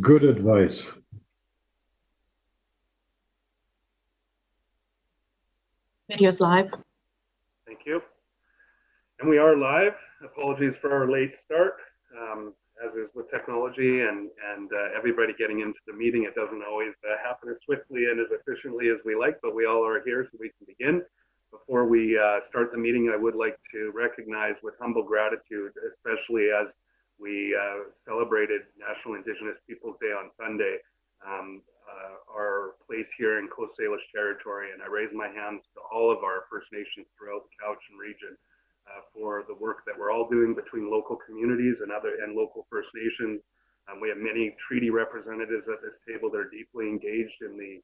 Good advice. Video's live. Thank you. And we are live. Apologies for our late start. As is with technology and everybody getting into the meeting, it doesn't always happen as swiftly and as efficiently as we like, but we all are here so we can begin. Before we start the meeting, I would like to recognize with humble gratitude, especially as we celebrated National Indigenous Peoples Day on Sunday, our place here in Coast Salish territory, and I raise my hands to all of our First Nations throughout the Cowichan region for the work that we're all doing between local communities and local First Nations. We have many treaty representatives at this table that are deeply engaged in the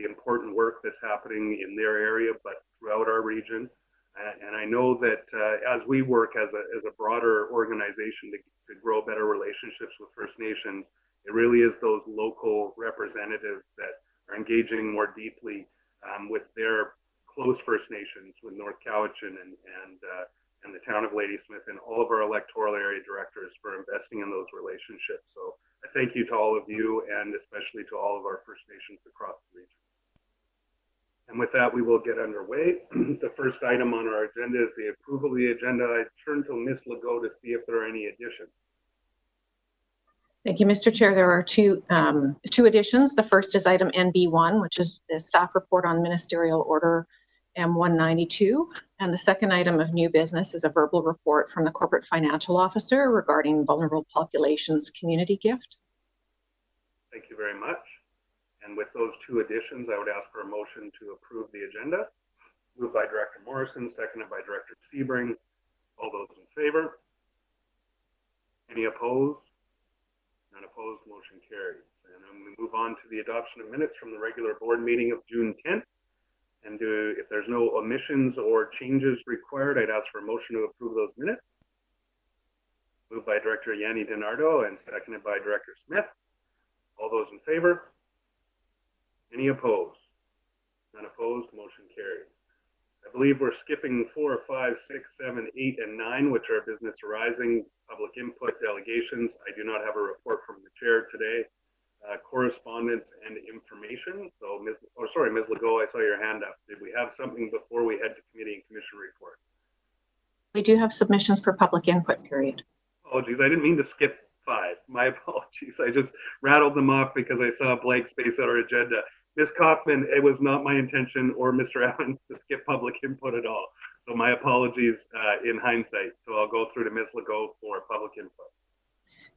important work that's happening in their area, but throughout our region. And I know that as we work as a broader organization to grow better relationships with First Nations, it really is those local representatives that are engaging more deeply with their close First Nations, with North Cowichan and the town of Ladysmith, and all of our electoral area directors for investing in those relationships. So I thank you to all of you, and especially to all of our First Nations across the region. And with that, we will get underway. The first item on our agenda is the approval of the agenda. I turn to Ms. Legault to see if there are any additions. Thank you, Mr. Chair. There are two additions. The first is item NB1, which is the staff report on Ministerial Order M192. And the second item of new business is a verbal report from the Corporate Financial Officer regarding Vulnerable Populations Community Gift. Thank you very much. And with those two additions, I would ask for a motion to approve the agenda. Moved by Director Morrison, seconded by Director Sebring. All those in favor? Any opposed? None opposed, motion carries. And then we move on to the adoption of minutes from the regular board meeting of June 10th. And if there's no omissions or changes required, I'd ask for a motion to approve those minutes. Moved by Director Yanni DiNardo and seconded by Director Smith. All those in favor? Any opposed? None opposed, motion carries. I believe we're skipping 4, 5, 6, 7, 8, and 9, which are business arising, public input, delegations. I do not have a report from the chair today. Correspondence and information. So, Ms. Legault, I saw your hand up. Did we have something before we head to committee and commission report? We do have submissions for public input period. Apologies, I didn't mean to skip 5. My apologies. I just rattled them off because I saw a blank space on our agenda. Ms. Kaufman, it was not my intention, or Mr. Evans, to skip public input at all. So my apologies in hindsight. So I'll go through to Ms. Legault for public input.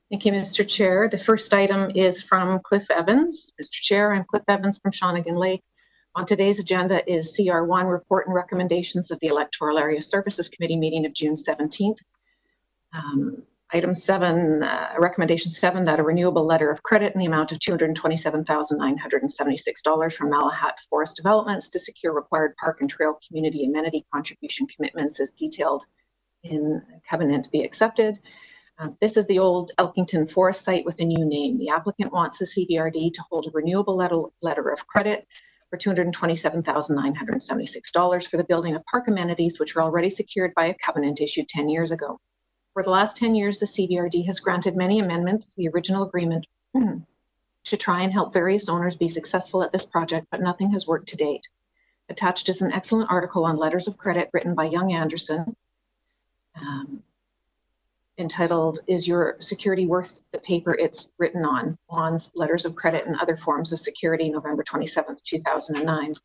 Thank you, Mr. Chair. The first item is from Cliff Evans. Mr. Chair, I'm Cliff Evans from Shawnigan Lake. On today's agenda is CR1, report and recommendations of the Electoral Area Services Committee meeting of June 17th. Item 7, recommendation 7, that a renewable letter of credit in the amount of $227,976 from Malahat Forest Developments to secure required park and trail community amenity contribution commitments as detailed in covenant be accepted. This is the old Elkington Forest site with a new name. The applicant wants the CVRD to hold a renewable letter of credit for $227,976 for the building of park amenities, which are already secured by a covenant issued 10 years ago. For the last 10 years, the CVRD has granted many amendments to the original agreement to try and help various owners be successful at this project, but nothing has worked to date. Attached is an excellent article on letters of credit written by Young Anderson, entitled, "Is Your Security Worth the Paper It's Written On? Bonds, Letters of Credit, and Other Forms of Security," November 27th, 2009.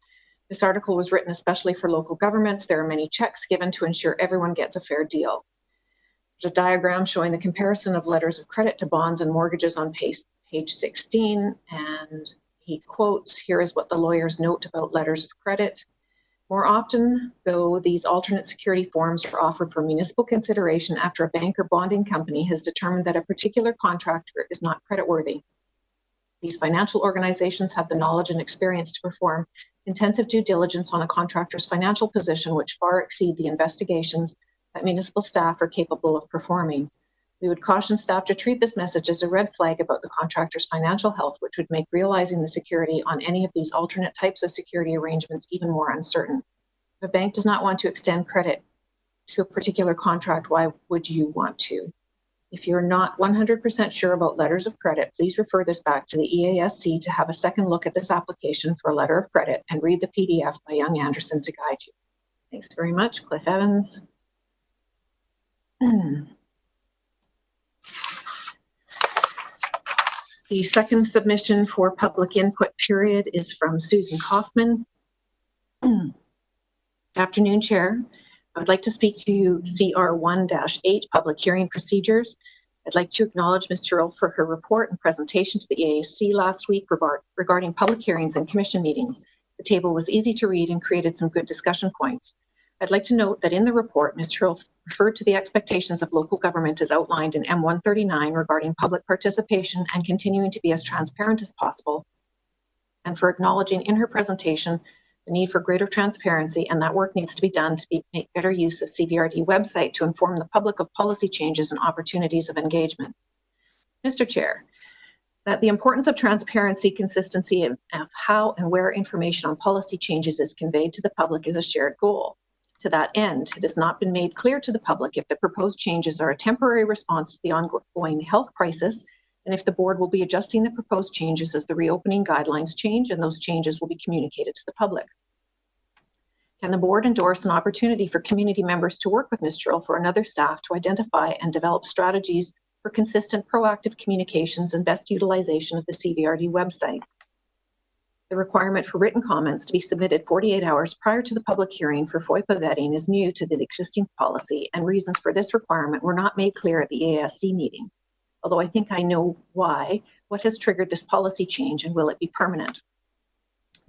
This article was written especially for local governments. There are many checks given to ensure everyone gets a fair deal. There's a diagram showing the comparison of letters of credit to bonds and mortgages on page 16, and he quotes, "Here is what the lawyers note about letters of credit. More often, though, these alternate security forms are offered for municipal consideration after a bank or bonding company has determined that a particular contractor is not creditworthy. These financial organizations have the knowledge and experience to perform intensive due diligence on a contractor's financial position, which far exceed the investigations that municipal staff are capable of performing. We would caution staff to treat this message as a red flag about the contractor's financial health, which would make realizing the security on any of these alternate types of security arrangements even more uncertain. If a bank does not want to extend credit to a particular contract, why would you want to? If you're not 100% sure about letters of credit, please refer this back to the EASC to have a second look at this application for a letter of credit and read the PDF by Young Anderson to guide you. Thanks very much, Cliff Evans. The second submission for public input period is from Susan Kaufman. Afternoon, Chair. I would like to speak to CR1-8 public hearing procedures. I'd like to acknowledge Ms. Tyrrell for her report and presentation to the EASC last week regarding public hearings and commission meetings. The table was easy to read and created some good discussion points. I'd like to note that in the report, Ms. Tyrrell referred to the expectations of local government as outlined in M139 regarding public participation and continuing to be as transparent as possible, and for acknowledging in her presentation the need for greater transparency, and that work needs to be done to make better use of CVRD website to inform the public of policy changes and opportunities of engagement. Mr. Chair, that the importance of transparency, consistency of how and where information on policy changes is conveyed to the public is a shared goal. To that end, it has not been made clear to the public if the proposed changes are a temporary response to the ongoing health crisis, and if the board will be adjusting the proposed changes as the reopening guidelines change and those changes will be communicated to the public. Can the board endorse an opportunity for community members to work with Ms. Tyrrell for another staff to identify and develop strategies for consistent proactive communications and best utilization of the CVRD website? The requirement for written comments to be submitted 48 hours prior to the public hearing for FOIPA vetting is new to the existing policy, and reasons for this requirement were not made clear at the ASC meeting. Although I think I know why, what has triggered this policy change, and will it be permanent?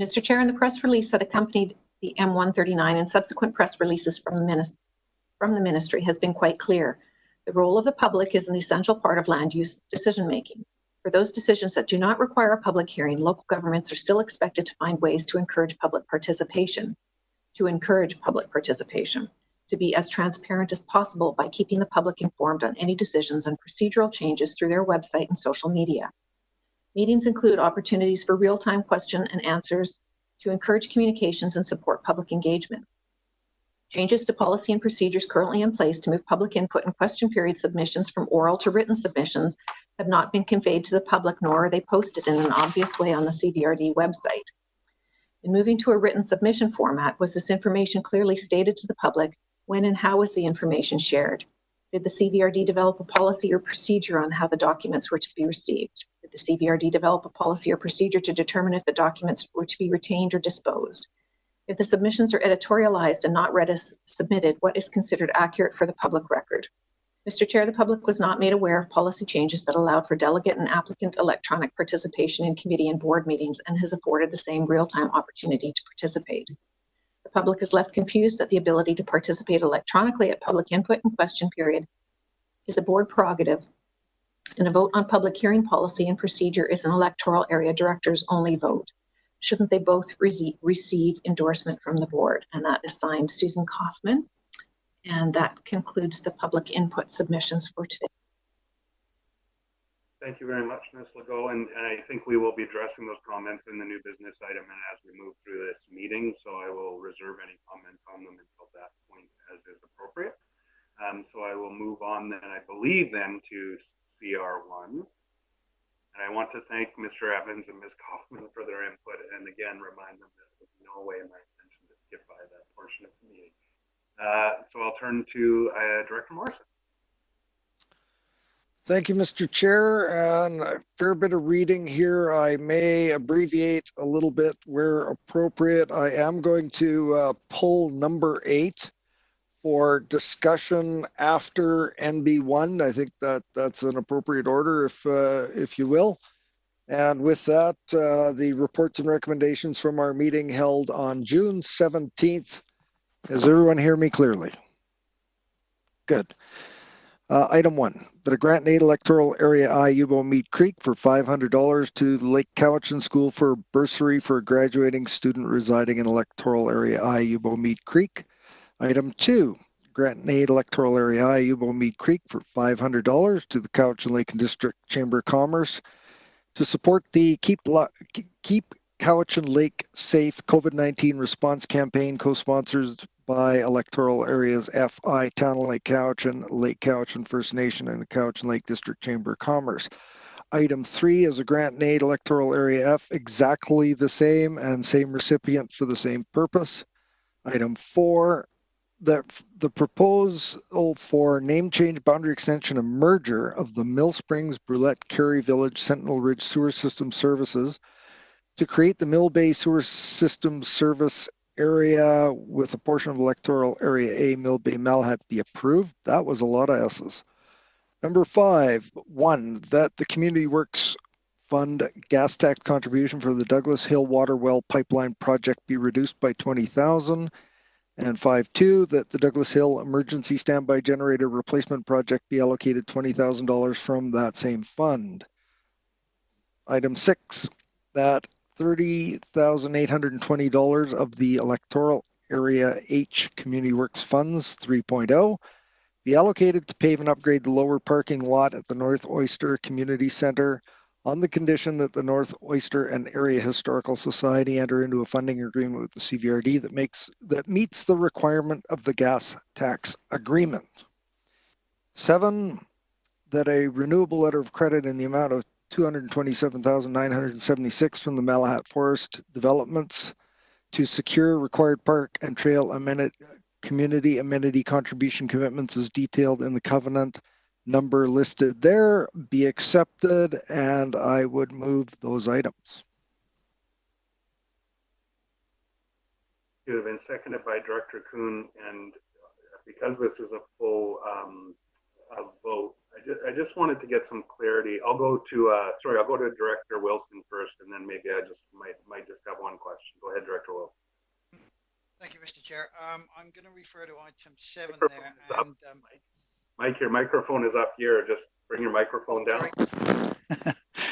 Mr. Chair, in the press release that accompanied the M139 and subsequent press releases from the ministry has been quite clear. The role of the public is an essential part of land use decision making. For those decisions that do not require a public hearing, local governments are still expected to find ways to encourage public participation, to be as transparent as possible by keeping the public informed on any decisions and procedural changes through their website and social media. Meetings include opportunities for real-time question and answers to encourage communications and support public engagement. Changes to policy and procedures currently in place to move public input and question period submissions from oral to written submissions have not been conveyed to the public, nor are they posted in an obvious way on the CVRD website. In moving to a written submission format, was this information clearly stated to the public? When and how was the information shared? Did the CVRD develop a policy or procedure on how the documents were to be received? Did the CVRD develop a policy or procedure to determine if the documents were to be retained or disposed? If the submissions are editorialized and not read as submitted, what is considered accurate for the public record? Mr. Chair, the public was not made aware of policy changes that allowed for delegate and applicant electronic participation in committee and board meetings and has afforded the same real-time opportunity to participate. The public is left confused that the ability to participate electronically at public input and question period is a board prerogative, and a vote on public hearing policy and procedure is an electoral area director's only vote. Shouldn't they both receive endorsement from the board? And that is signed Susan Kaufman. And that concludes the public input submissions for today. Thank you very much, Ms. Legault. And I think we will be addressing those comments in the new business item and as we move through this meeting. So I will reserve any comments on them until that point as is appropriate. So I will move on then, I believe then, to CR1. And I want to thank Mr. Evans and Ms. Kaufman for their input, and again, remind them that it was no way my intention to skip by that portion of the meeting. So I'll turn to Director Morrison. Thank you, Mr. Chair. And a fair bit of reading here. I may abbreviate a little bit where appropriate. I am going to pull number 8 for discussion after NB1. I think that's an appropriate order, if you will. And with that, the reports and recommendations from our meeting held on June 17th. Does everyone hear me clearly? Good. Item 1, that a grant Nate Electoral Area I Yubo Mead Creek for $500 to the Lake Cowichan School for bursary for a graduating student residing in Electoral Area I Yubo Mead Creek. Item 2, grant Nate Electoral Area I Yubo Mead Creek for $500 to the Cowichan Lake and District Chamber of Commerce to support the Keep Cowichan Lake Safe COVID-19 response campaign co-sponsored by electoral areas FI, Town and Lake Cowichan, Lake Cowichan First Nation, and the Cowichan Lake District Chamber of Commerce. Item 3 is a grant and aid electoral area F, exactly the same and same recipient for the same purpose. Item 4, that the proposal for name change, boundary extension, and merger of the Mill Springs, Brulette, Cary Village, Sentinel Ridge Sewer System Services to create the Mill Bay Sewer System Service area with a portion of electoral area A, Mill Bay, Malahat be approved. That was a lot of S's. Number 5, 1, that the Community Works Fund gas tax contribution for the Douglas Hill Water Well Pipeline Project be reduced by $20,000. And 5.2, that the Douglas Hill Emergency Standby Generator Replacement Project be allocated $20,000 from that same fund. Item 6, that $30,820 of the electoral area H Community Works Funds 3.0 be allocated to pave and upgrade the lower parking lot at the North Oyster Community Center on the condition that the North Oyster and Area Historical Society enter into a funding agreement with the CVRD that meets the requirement of the gas tax agreement. 7, that a renewable letter of credit in the amount of $227,976 from the Malahat Forest Developments to secure required park and trail community amenity contribution commitments as detailed in the covenant number listed there be accepted, and I would move those items. It have been seconded by Director Kuhn, and because this is a full vote, I just wanted to get some clarity. I'll go to Director Wilson first, and then maybe I just might just have one question. Go ahead, Director Wilson. Thank you, Mr. Chair. I'm going to refer to item 7 there. And, Mike, your microphone is up here. Just bring your microphone down.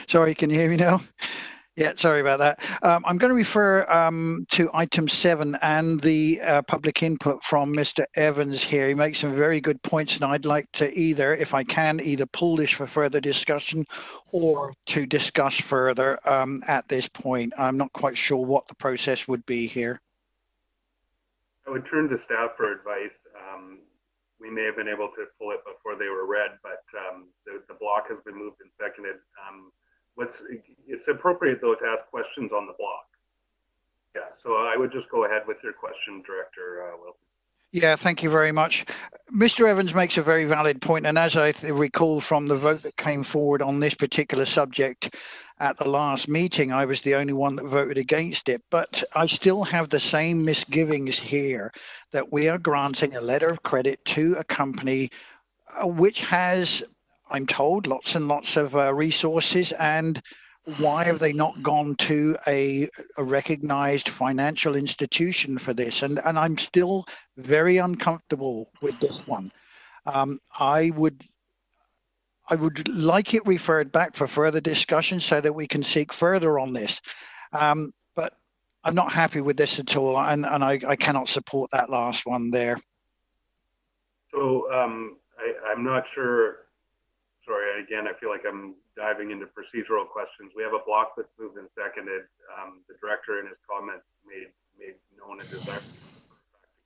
Sorry, can you hear me now? Yeah, sorry about that. I'm going to refer to item 7 and the public input from Mr. Evans here. He makes some very good points, and I'd like to either pull this for further discussion or to discuss further at this point. I'm not quite sure what the process would be here. I would turn to staff for advice. We may have been able to pull it before they were read, but the block has been moved and seconded. It's appropriate though to ask questions on the block. Yeah, so I would just go ahead with your question, Director Wilson. Yeah, thank you very much. Mr. Evans makes a very valid point, and as I recall from the vote that came forward on this particular subject at the last meeting, I was the only one that voted against it, but I still have the same misgivings here that we are granting a letter of credit to a company which has, I'm told, lots and lots of resources, and why have they not gone to a recognized financial institution for this? And I'm still very uncomfortable with this one. I would like it referred back for further discussion so that we can seek further on this. But I'm not happy with this at all, and I cannot support that last one there. So I'm not sure. Sorry, again, I feel like I'm diving into procedural questions. We have a block that's moved and seconded. The director in his comments made known a desire to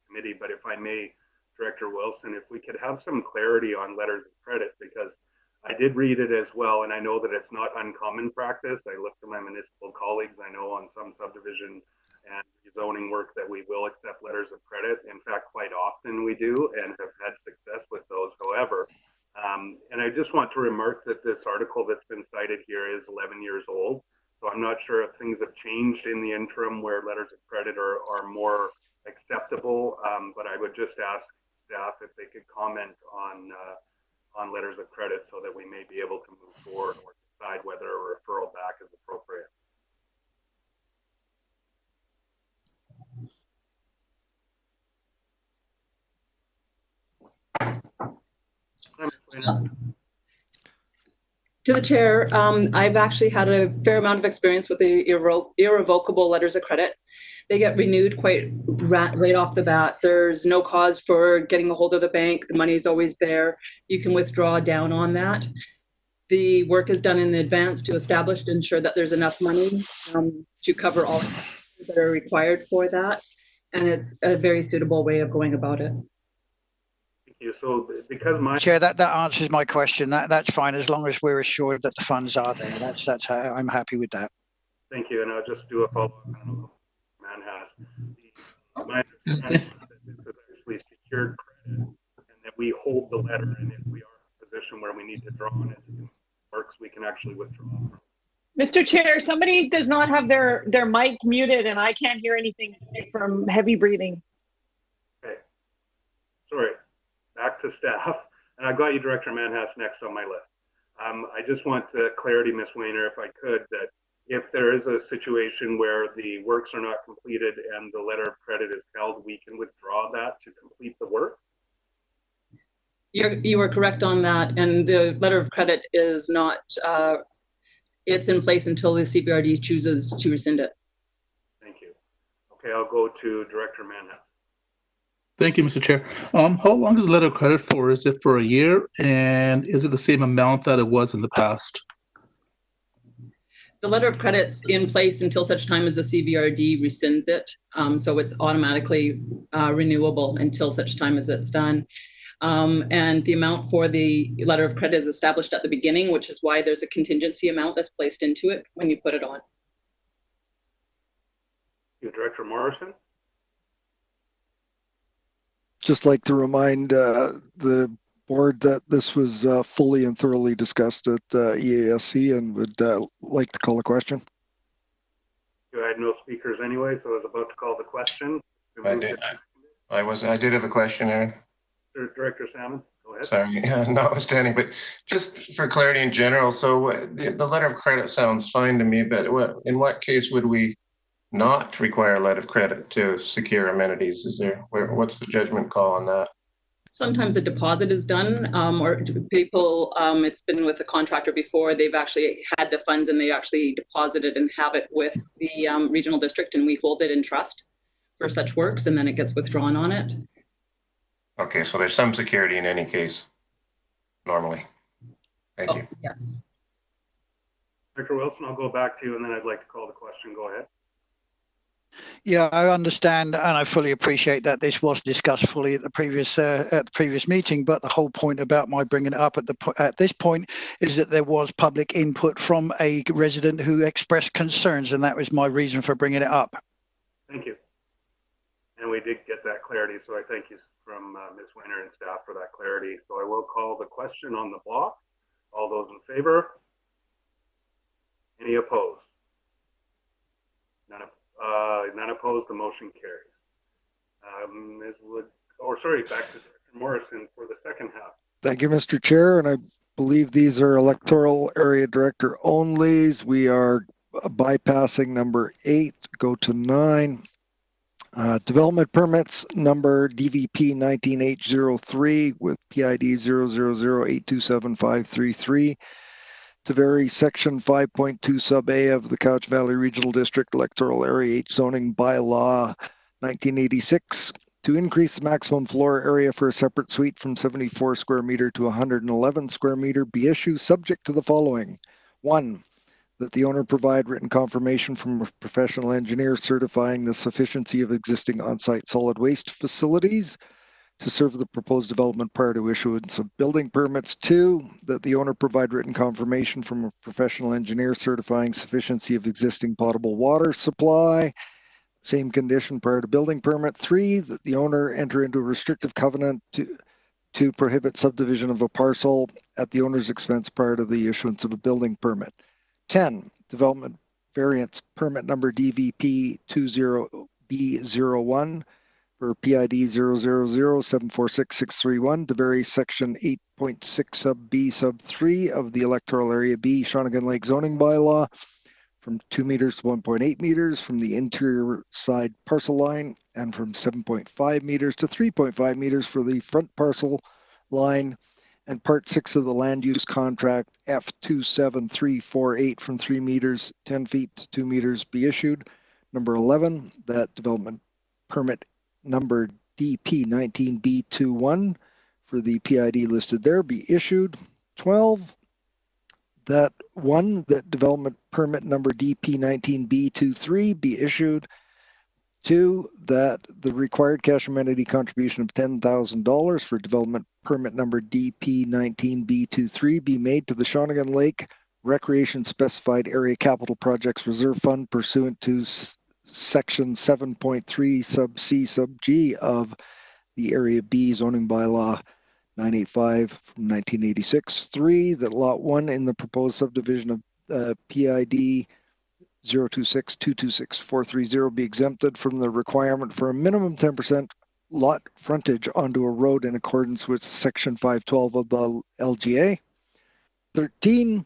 committee, but if I may, Director Wilson, if we could have some clarity on letters of credit, because I did read it as well, and I know that it's not uncommon practice. I look to my municipal colleagues. I know on some subdivision and zoning work that we will accept letters of credit. In fact, quite often we do and have had success with those. However, and I just want to remark that this article that's been cited here is 11 years old. So I'm not sure if things have changed in the interim where letters of credit are more acceptable, but I would just ask staff if they could comment on letters of credit so that we may be able to move forward or decide whether a referral back is appropriate. To the chair, I've actually had a fair amount of experience with the irrevocable letters of credit. They get renewed quite right off the bat. There's no cause for getting a hold of the bank. The money is always there. You can withdraw down on that. The work is done in advance to establish to ensure that there's enough money to cover all that are required for that. and it's a very suitable way of going about it. Thank you. So because my Chair, that answers my question. That's fine as long as we're assured that the funds are there. That's how I'm happy with that. thank you, and I'll just do a follow-up. I don't know if man has. My understanding is that this is actually secured credit, and that we hold the letter, and if we are in a position where we need to draw on it to works, we can actually withdraw from. Mr. Chair, somebody does not have their mic muted, and I can't hear anything from heavy breathing. Okay. Sorry. Back to staff. And I've got you, Director Manhas, next on my list. I just want clarity, Ms. Weiner, if I could, that if there is a situation where the works are not completed and the letter of credit is held, we can withdraw that to complete the work? You are correct on that. And the letter of credit is not, it's in place until the CBRD chooses to rescind it. Thank you. Okay, I'll go to Director Manhas. Thank you, Mr. Chair. How long is the letter of credit for? Is it for a year? And is it the same amount that it was in the past? The letter of credit's in place until such time as the CBRD rescinds it. So it's automatically renewable until such time as it's done. And the amount for the letter of credit is established at the beginning, which is why there's a contingency amount that's placed into it when you put it on. You, Director Morrison. Just like to remind the board that this was fully and thoroughly discussed at EASC, and would like to call a question. I had no speakers anyway, so I was about to call the question. I did have a question, Aaron. Director Salmon, go ahead. Sorry, notwithstanding, but just for clarity in general, so the letter of credit sounds fine to me, but in what case would we not require a letter of credit to secure amenities? What's the judgment call on that? Sometimes a deposit is done, or people, it's been with a contractor before, they've actually had the funds and they actually deposited and have it with the regional district, and we hold it in trust for such works, and then it gets withdrawn on it. Okay, so there's some security in any case, normally. Thank you. Yes. Director Wilson, I'll go back to you, and then I'd like to call the question. Go ahead. Yeah, I understand, and I fully appreciate that this was discussed fully at the previous meeting. But the whole point about my bringing it up at this point is that there was public input from a resident who expressed concerns, and that was my reason for bringing it up. Thank you. And we did get that clarity, so I thank you from Ms. Weiner and staff for that clarity. So I will call the question on the block. All those in favor? Any opposed? None opposed. The motion carries. Back to Director Morrison for the second half. Thank you, Mr. Chair, and I believe these are electoral area director onlys. We are bypassing number 8, go to 9. Development permits number DVP 19803 with PID 000827533 to vary section 5.2 sub A of the Couch Valley Regional District Electoral Area H zoning bylaw 1986 to increase the maximum floor area for a separate suite from 74 square meter to 111 square meter be issued subject to the following. 1, that the owner provide written confirmation from a professional engineer certifying the sufficiency of existing on-site solid waste facilities to serve the proposed development prior to issuance of building permits. 2, that the owner provide written confirmation from a professional engineer certifying sufficiency of existing potable water supply, same condition prior to building permit. 3, that the owner enter into a restrictive covenant to prohibit subdivision of a parcel at the owner's expense prior to the issuance of a building permit. 10, development variance permit number DVP 20B01 for PID 000746631 to vary section 8.6 sub B sub 3 of the electoral area B Shawnigan Lake zoning bylaw from 2 meters to 1.8 meters from the interior side parcel line and from 7.5 meters to 3.5 meters for the front parcel line, and part 6 of the land use contract F27348 from 3 meters 10 feet to 2 meters be issued. Number 11, that development permit number DP19B21 for the PID listed there be issued. 12, that development permit number DP19B23 be issued. 2, that the required cash amenity contribution of $10,000 for development permit number DP19B23 be made to the Shawnigan Lake Recreation Specified Area Capital Projects Reserve Fund pursuant to Section 7.3 sub C sub G of the Area B zoning bylaw 985 from 1986. 3, that Lot 1 in the proposed subdivision of PID 026-226-430 be exempted from the requirement for a minimum 10% lot frontage onto a road in accordance with Section 512 of the LGA. 13,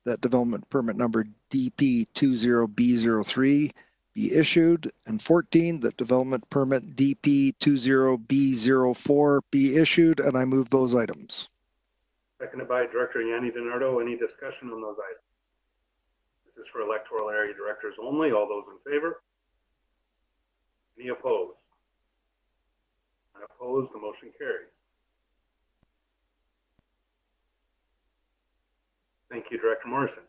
that development permit number DP20B03 be issued. And 14, that development permit DP20B04 be issued. And I move those items. Seconded by Director Yanni DiNardo. Any discussion on those items? This is for electoral area directors only. All those in favor? Any opposed? Unopposed, the motion carries. Thank you, Director Morrison.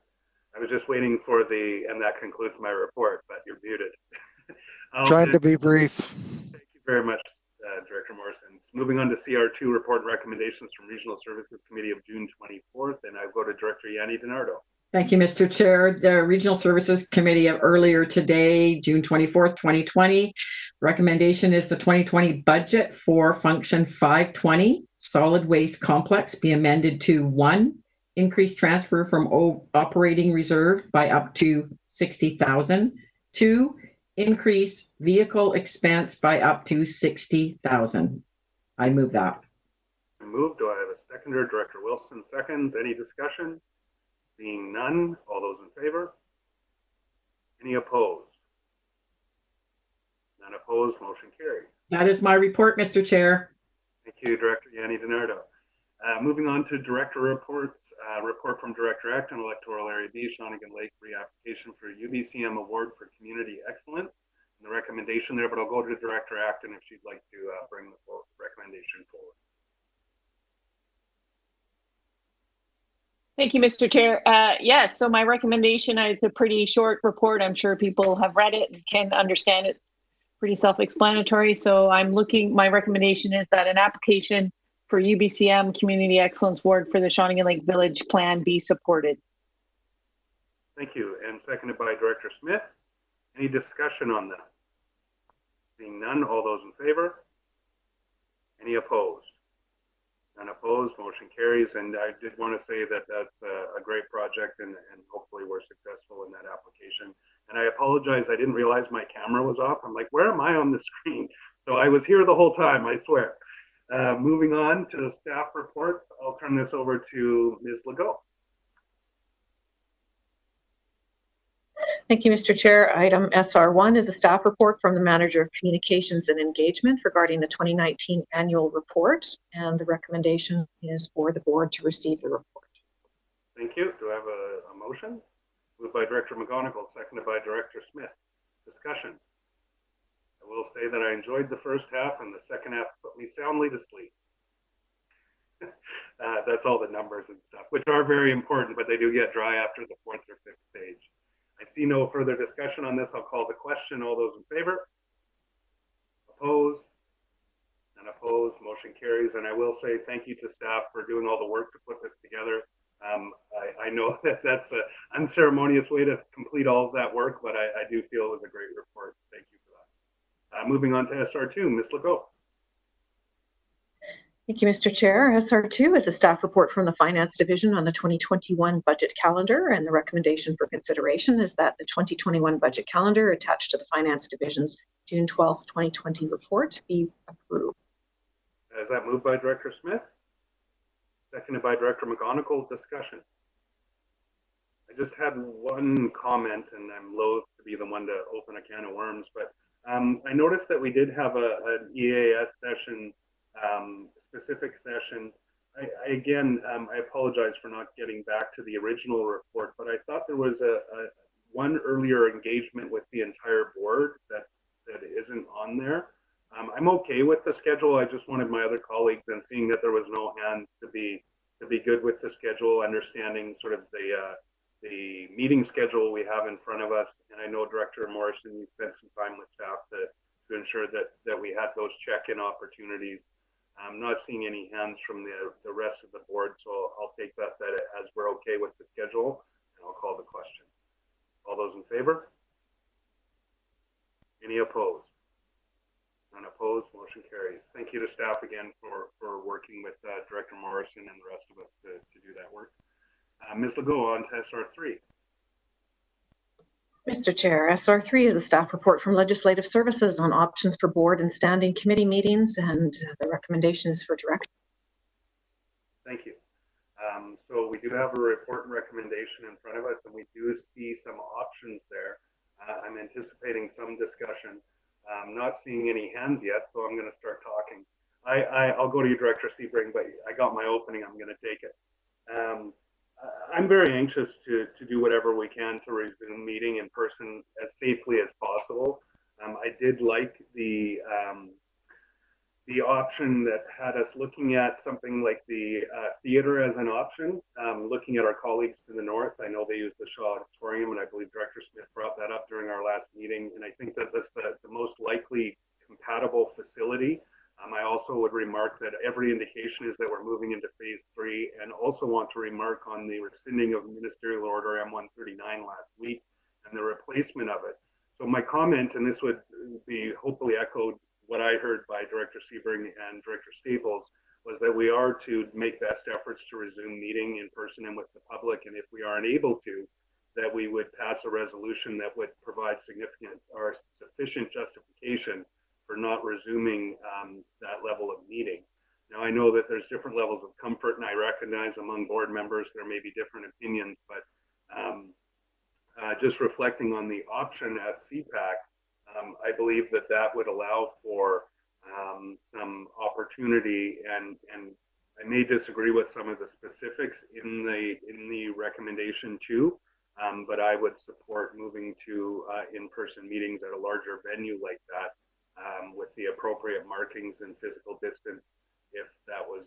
I was just waiting for and that concludes my report, but you're muted. Trying to be brief. Thank you very much, Director Morrison. Moving on to CR2 report and recommendations from Regional Services Committee of June 24th, and I go to Director Yanni DiNardo. Thank you, Mr. Chair. The Regional Services Committee of earlier today, June 24th, 2020. Recommendation is the 2020 budget for Function 520, Solid Waste Complex, be amended to 1, increase transfer from operating reserve by up to $60,000. 2, increase vehicle expense by up to $60,000. I move that. Moved. Do I have a seconder? Director Wilson seconds. Any discussion? Seeing none, all those in favor? Any opposed? None opposed, motion carries. That is my report, Mr. Chair. Thank you, Director Yanni DiNardo. Moving on to director reports. Report from Director Acton, Electoral Area B, Shawnigan Lake reapplication for UBCM Award for Community Excellence. And the recommendation there, but I'll go to Director Acton if she'd like to bring the recommendation forward. Thank you, Mr. Chair. Yes, so my recommendation is a pretty short report. I'm sure people have read it and can understand it's pretty self-explanatory. So my recommendation is that an application for UBCM Community Excellence Award for the Shawnigan Lake Village Plan be supported. Thank you. And seconded by Director Smith. Any discussion on that? Seeing none, all those in favor? Any opposed? None opposed, motion carries. And I did want to say that that's a great project, and hopefully we're successful in that application. And I apologize, I didn't realize my camera was off. I'm like, where am I on the screen? So I was here the whole time, I swear. Moving on to the staff reports, I'll turn this over to Ms. Legault. Thank you, Mr. Chair. Item SR1 is a staff report from the Manager of Communications and Engagement regarding the 2019 annual report, and the recommendation is for the board to receive the report. Thank you. Do I have a motion? Moved by Director McGonigal, seconded by Director Smith. Discussion. I will say that I enjoyed the first half, and the second half put me soundly to sleep. That's all the numbers and stuff, which are very important, but they do get dry after the 4th or 5th page. I see no further discussion on this. I'll call the question. All those in favor? Opposed? None opposed. Motion carries. And I will say thank you to staff for doing all the work to put this together. I know that that's an unceremonious way to complete all of that work, but I do feel it was a great report. Thank you for that. Moving on to SR2, Ms. Legault. Thank you, Mr. Chair. SR2 is a staff report from the Finance Division on the 2021 budget calendar, and the recommendation for consideration is that the 2021 budget calendar attached to the Finance Division's June 12th, 2020 report be approved. Is that moved by Director Smith? Seconded by Director McGonigal. Discussion. I just had one comment, and I'm loath to be the one to open a can of worms, but I noticed that we did have an EAS session, specific session. I apologize for not getting back to the original report, but I thought there was one earlier engagement with the entire board that isn't on there. I'm okay with the schedule. I just wanted my other colleagues, and seeing that there was no hands, to be good with the schedule, understanding sort of the meeting schedule we have in front of us. And I know Director Morrison, you spent some time with staff to ensure that we had those check-in opportunities. I'm not seeing any hands from the rest of the board, so I'll take that as we're okay with the schedule, and I'll call the question. All those in favor? Any opposed? None opposed, motion carries. Thank you to staff again for working with Director Morrison and the rest of us to do that work. Ms. Legault, on to SR3. Mr. Chair, SR3 is a staff report from Legislative Services on options for board and standing committee meetings, and the recommendation is for direction. Thank you. So we do have a report and recommendation in front of us, and we do see some options there. I'm anticipating some discussion. I'm not seeing any hands yet, so I'm going to start talking. I'll go to you, Director Sebring, but I got my opening. I'm going to take it. I'm very anxious to do whatever we can to resume meeting in person as safely as possible. I did like the option that had us looking at something like the theater as an option, looking at our colleagues to the north. I know they use the Shaw Auditorium, and I believe Director Smith brought that up during our last meeting, and I think that that's the most likely compatible facility. I also would remark that every indication is that we're moving into phase 3, and also want to remark on the rescinding of Ministerial Order M139 last week and the replacement of it. So my comment, and this would be hopefully echoed what I heard by Director Sebring and Director Staples, was that we are to make best efforts to resume meeting in person and with the public, and if we aren't able to, that we would pass a resolution that would provide significant or sufficient justification for not resuming that level of meeting. Now, I know that there's different levels of comfort, and I recognize among board members there may be different opinions, but just reflecting on the option at CPAC, I believe that that would allow for some opportunity, and I may disagree with some of the specifics in the recommendation too, but I would support moving to in-person meetings at a larger venue like that, with the appropriate markings and physical distance, if that was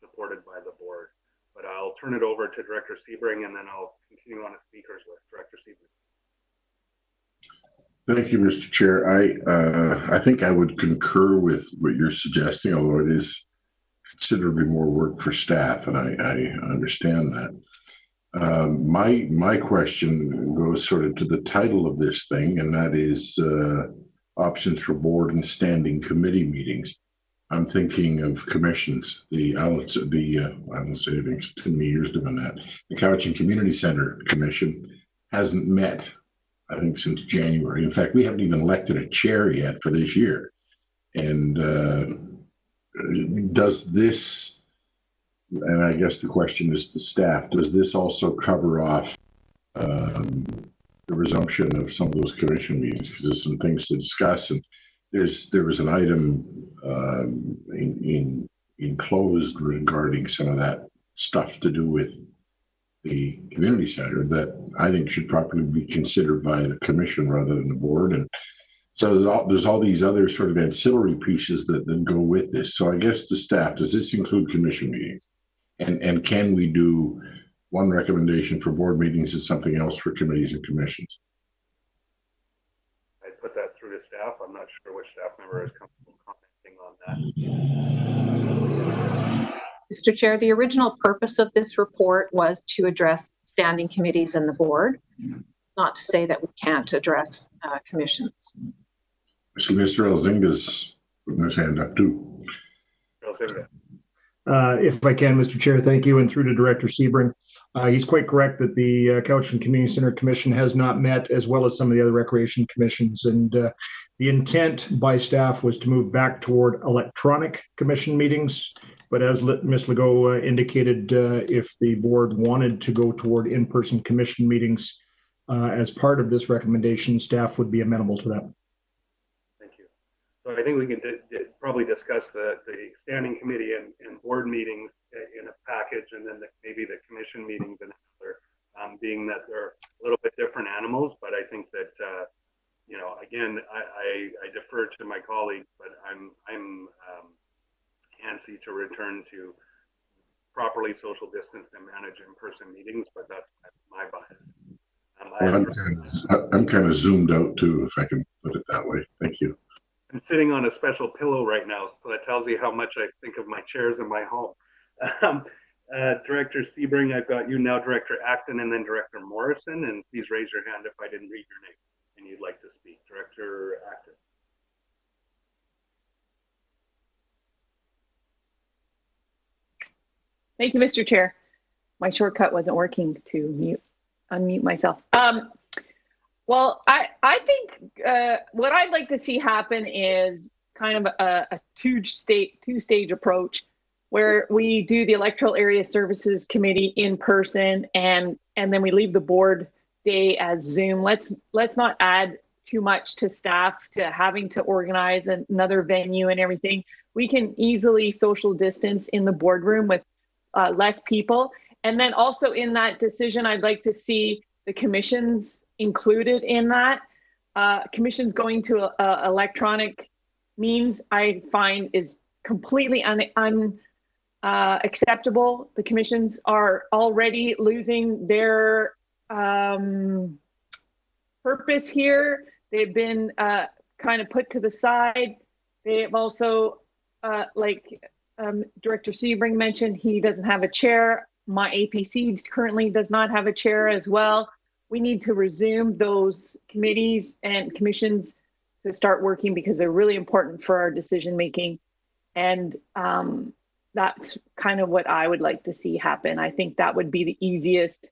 supported by the board. But I'll turn it over to Director Sebring, and then I'll continue on a speakers list. Director Sebring. Thank you, Mr. Chair. I think I would concur with what you're suggesting, although it is considerably more work for staff, and I understand that. My question goes sort of to the title of this thing, and that is options for board and standing committee meetings. I'm thinking of commissions, the Island Savings, too many years doing that. The Cowichan Community Center Commission hasn't met, I think, since January. In fact, we haven't even elected a chair yet for this year. And does this, and I guess the question is to staff, does this also cover off the resumption of some of those commission meetings? Because there's some things to discuss, and there was an item enclosed regarding some of that stuff to do with the community center that I think should probably be considered by the commission rather than the board. And so there's all these other sort of ancillary pieces that go with this. So I guess the staff, does this include commission meetings? And can we do one recommendation for board meetings and something else for committees and commissions? I put that through to staff. I'm not sure which staff member is comfortable commenting on that. Mr. Chair, the original purpose of this report was to address standing committees and the board, not to say that we can't address commissions. So Mr. Elzinga's putting his hand up too. Elzinga. If I can, Mr. Chair, thank you, and through to Director Sebring. He's quite correct that the Cowichan Community Center Commission has not met, as well as some of the other recreation commissions. And the intent by staff was to move back toward electronic commission meetings. But as Ms. Legault indicated, if the board wanted to go toward in-person commission meetings as part of this recommendation, staff would be amenable to that. Thank you. So I think we can probably discuss the standing committee and board meetings in a package, and then maybe the commission meetings in another, being that they're a little bit different animals. But I think that, you know, again, I defer to my colleagues, but I'm antsy to return to properly social distance and manage in-person meetings, but that's my bias. I'm kind of zoomed out too, if I can put it that way. Thank you. I'm sitting on a special pillow right now, so that tells you how much I think of my chairs in my home. Director Sebring, I've got you now, Director Acton, and then Director Morrison, and please raise your hand if I didn't read your name and you'd like to speak. Director Acton. Thank you, Mr. Chair. My shortcut wasn't working to unmute myself. Well, I think what I'd like to see happen is kind of a two-stage approach where we do the Electoral Area Services Committee in person and then we leave the board day as Zoom. Let's not add too much to staff to having to organize another venue and everything. We can easily social distance in the boardroom with less people. And then also in that decision, I'd like to see the commissions included in that. Commissions going to electronic means I find is completely unacceptable. The commissions are already losing their purpose here. They've been kind of put to the side. They've also, Director Sebring mentioned, he doesn't have a chair. My APC currently does not have a chair as well. We need to resume those committees and commissions to start working because they're really important for our decision making. And that's kind of what I would like to see happen. I think that would be the easiest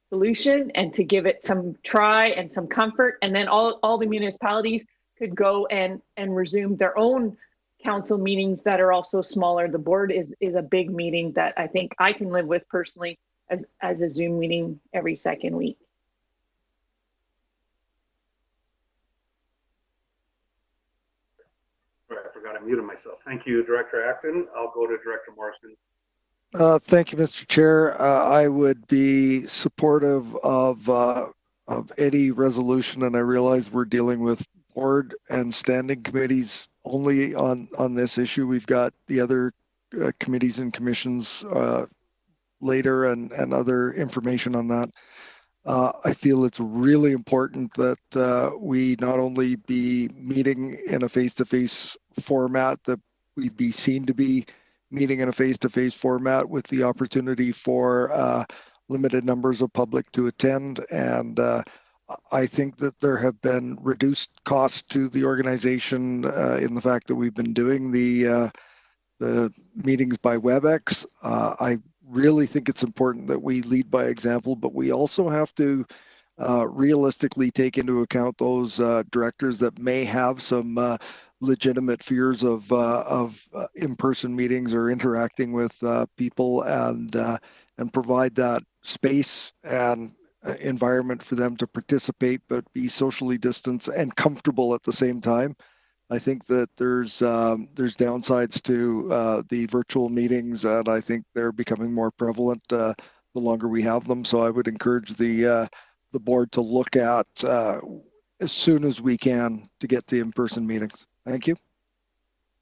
solution, and to give it some try and some comfort. And then all the municipalities could go and resume their own council meetings that are also smaller. The board is a big meeting that I think I can live with personally as a Zoom meeting every second week. Sorry, I forgot I muted myself. Thank you, Director Acton. I'll go to Director Morrison. Thank you, Mr. Chair. I would be supportive of any resolution, and I realize we're dealing with board and standing committees only on this issue. We've got the other committees and commissions later and other information on that. I feel it's really important that we not only be meeting in a face-to-face format, that we be seen to be meeting in a face-to-face format with the opportunity for limited numbers of public to attend. And I think that there have been reduced costs to the organization in the fact that we've been doing the meetings by WebEx. I really think it's important that we lead by example, but we also have to realistically take into account those directors that may have some legitimate fears of in-person meetings or interacting with people, and provide that space and environment for them to participate, but be socially distanced and comfortable at the same time. I think that there's downsides to the virtual meetings, and I think they're becoming more prevalent the longer we have them. So I would encourage the board to look at as soon as we can to get to in-person meetings. Thank you.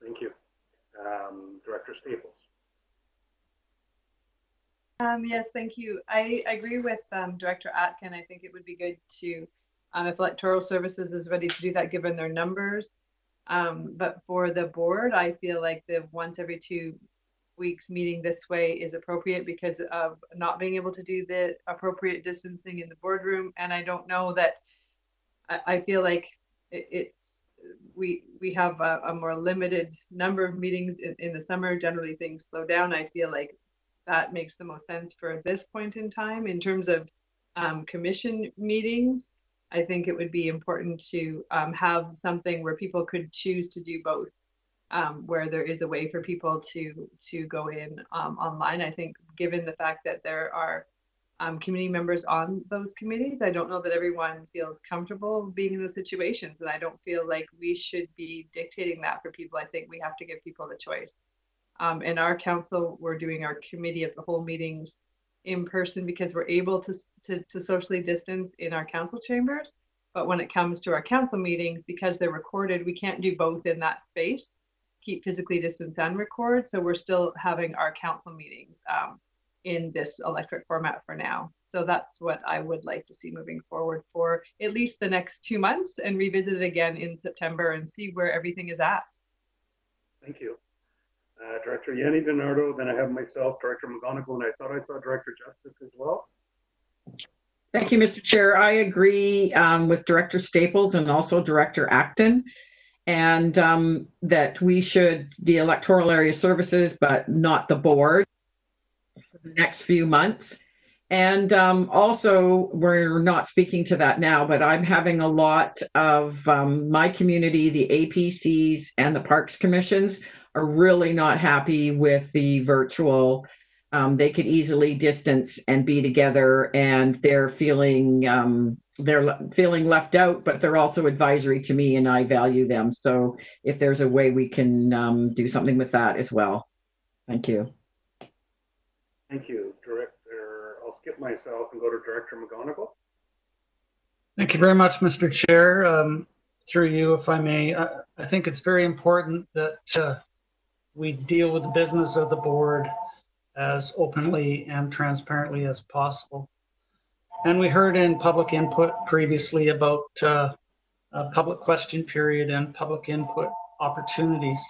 Thank you. Director Staples. Yes, thank you. I agree with Director Atkin. I think it would be good to, if Electoral Services is ready to do that, given their numbers. But for the board, I feel like the once every 2 weeks meeting this way is appropriate because of not being able to do the appropriate distancing in the boardroom. And I don't know that, I feel like we have a more limited number of meetings in the summer. Generally things slow down. I feel like that makes the most sense for this point in time. In terms of commission meetings, I think it would be important to have something where people could choose to do both, where there is a way for people to go in online. I think given the fact that there are committee members on those committees, I don't know that everyone feels comfortable being in those situations. And I don't feel like we should be dictating that for people. I think we have to give people the choice. In our council, we're doing our committee of the whole meetings in person because we're able to socially distance in our council chambers. But when it comes to our council meetings, because they're recorded, we can't do both in that space, keep physically distance and record. So we're still having our council meetings. in this electric format for now. So that's what I would like to see moving forward for at least the next 2 months, and revisit it again in September and see where everything is at. Thank you. Director Yanni DiNardo, then I have myself, Director McGonigal, and I thought I saw Director Justice as well. Thank you, Mr. Chair. I agree with Director Staples and also Director Acton, and that we should, the electoral area services, but not the board for the next few months. And also, we're not speaking to that now, but I'm having a lot of my community, the APCs and the Parks Commissions, are really not happy with the virtual. They could easily distance and be together, and they're feeling left out, but they're also advisory to me, and I value them. So if there's a way we can do something with that as well. Thank you. Thank you, Director. I'll skip myself and go to Director McGonigal. Thank you very much, Mr. Chair. Through you, if I may, I think it's very important that we deal with the business of the board as openly and transparently as possible. And we heard in public input previously about a public question period and public input opportunities.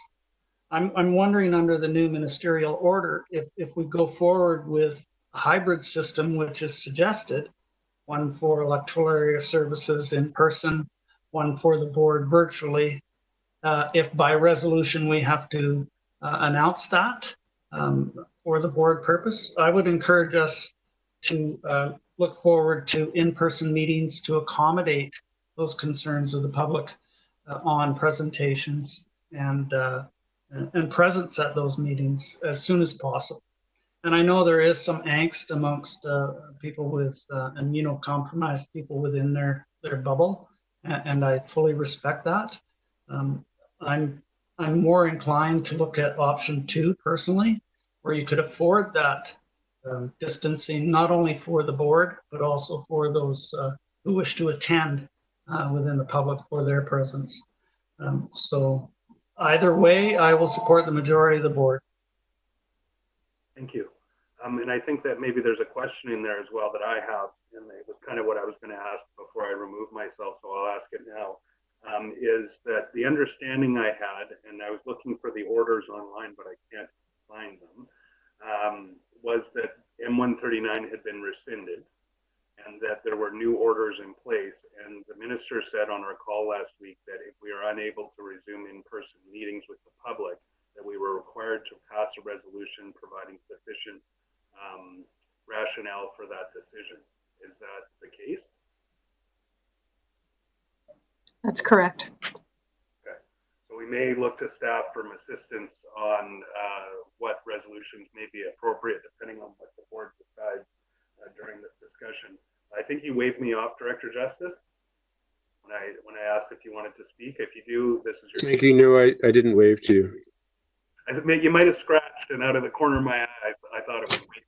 I'm wondering, under the new ministerial order, if we go forward with a hybrid system, which is suggested, one for electoral area services in person, one for the board virtually, if by resolution we have to announce that for the board purpose, I would encourage us to look forward to in-person meetings to accommodate those concerns of the public on presentations and presence at those meetings as soon as possible. And I know there is some angst amongst people with immunocompromised people within their bubble, and I fully respect that. I'm more inclined to look at option 2 personally, where you could afford that distancing, not only for the board, but also for those who wish to attend within the public for their presence. So either way, I will support the majority of the board. Thank you. And I think that maybe there's a question in there as well that I have, and it was kind of what I was going to ask before I removed myself, so I'll ask it now, is that the understanding I had, and I was looking for the orders online, but I can't find them, was that M139 had been rescinded and that there were new orders in place. And the minister said on our call last week that if we are unable to resume in-person meetings with the public, that we were required to pass a resolution providing sufficient rationale for that decision. Is that the case? That's correct. Okay. So we may look to staff for assistance on what resolutions may be appropriate depending on what the board decides during this discussion. I think you waved me off, Director Justice, when I asked if you wanted to speak. If you do, this is your. Thank you. No, I didn't wave to you. You might have scratched, and out of the corner of my eye, I thought it was me.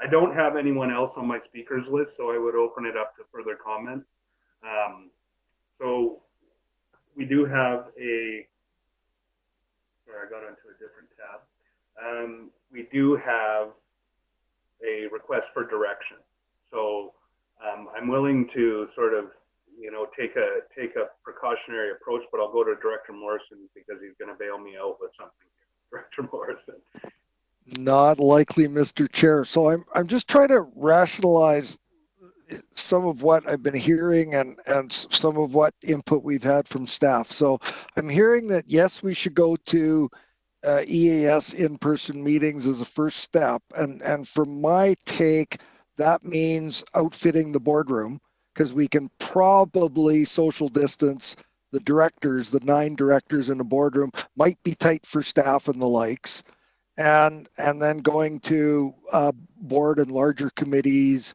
I don't have anyone else on my speakers list, so I would open it up to further comments. So we do have a. Sorry, I got onto a different tab. We do have a request for direction. So I'm willing to sort of, take a precautionary approach, but I'll go to Director Morrison because he's going to bail me out with something. Director Morrison. Not likely, Mr. Chair. So I'm just trying to rationalize some of what I've been hearing and some of what input we've had from staff. So I'm hearing that, yes, we should go to EAS in-person meetings as a first step. And from my take, that means outfitting the boardroom, because we can probably social distance the directors, the 9 directors in the boardroom, might be tight for staff and the likes. And then going to board and larger committees,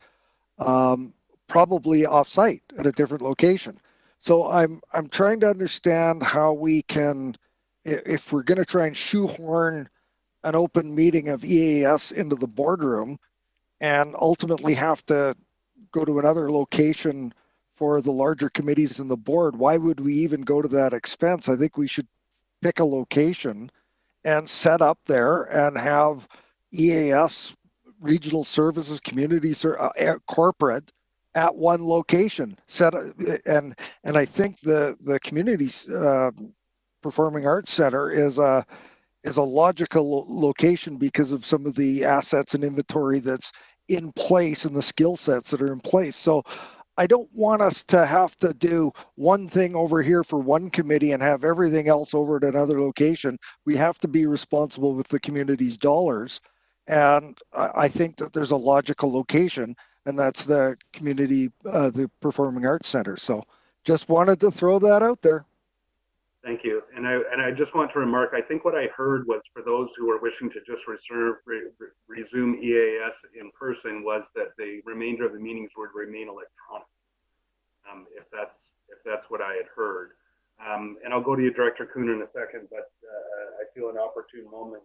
probably off-site at a different location. So I'm trying to understand how we can, if we're going to try and shoehorn an open meeting of EAS into the boardroom and ultimately have to go to another location for the larger committees in the board, why would we even go to that expense? I think we should pick a location and set up there and have EAS regional services, community, corporate at one location. And I think the community performing arts center is a logical location because of some of the assets and inventory that's in place and the skill sets that are in place. So I don't want us to have to do one thing over here for one committee and have everything else over at another location. We have to be responsible with the community's dollars. And I think that there's a logical location, and that's the community, the Performing Arts Center. So just wanted to throw that out there. Thank you. And I just want to remark, I think what I heard was for those who are wishing to just resume EAS in person was that the remainder of the meetings would remain electronic. If that's what I had heard. And I'll go to you, Director Kuhn, in a second, but I feel an opportune moment.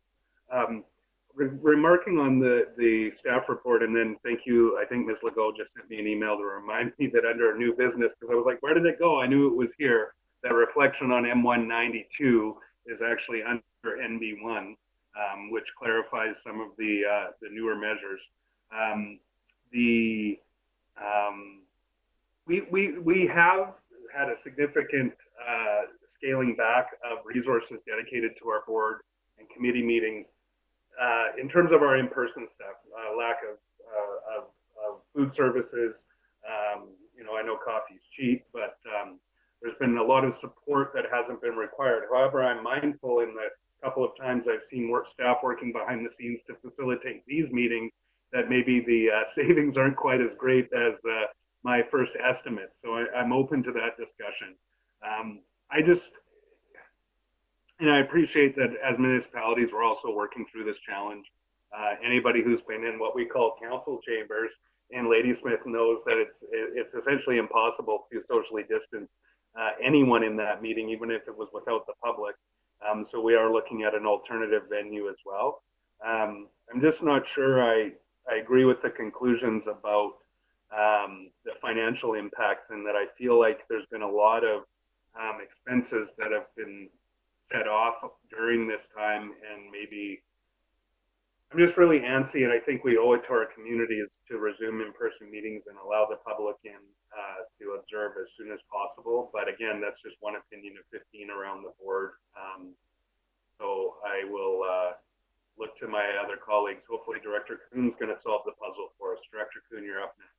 Remarking on the staff report, and then thank you, I think Ms. Legault just sent me an email to remind me that under new business, because I was like, where did it go? I knew it was here. That reflection on M192 is actually under NB1, which clarifies some of the newer measures. We have had a significant scaling back of resources dedicated to our board and committee meetings in terms of our in-person stuff. Lack of food services. I know coffee's cheap, but there's been a lot of support that hasn't been required. However, I'm mindful in the couple of times I've seen staff working behind the scenes to facilitate these meetings that maybe the savings aren't quite as great as my first estimate. So I'm open to that discussion. I appreciate that as municipalities, we're also working through this challenge. Anybody who's been in what we call council chambers in Ladysmith knows that it's essentially impossible to socially distance anyone in that meeting, even if it was without the public. So we are looking at an alternative venue as well. I'm just not sure I agree with the conclusions about the financial impacts, and that I feel like there's been a lot of expenses that have been set off during this time, and maybe I'm just really antsy, and I think we owe it to our communities to resume in-person meetings and allow the public in to observe as soon as possible. But again, that's just one opinion of 15 around the board. So I will look to my other colleagues. Hopefully Director Kuhn's going to solve the puzzle for us. Director Kuhn, you're up next.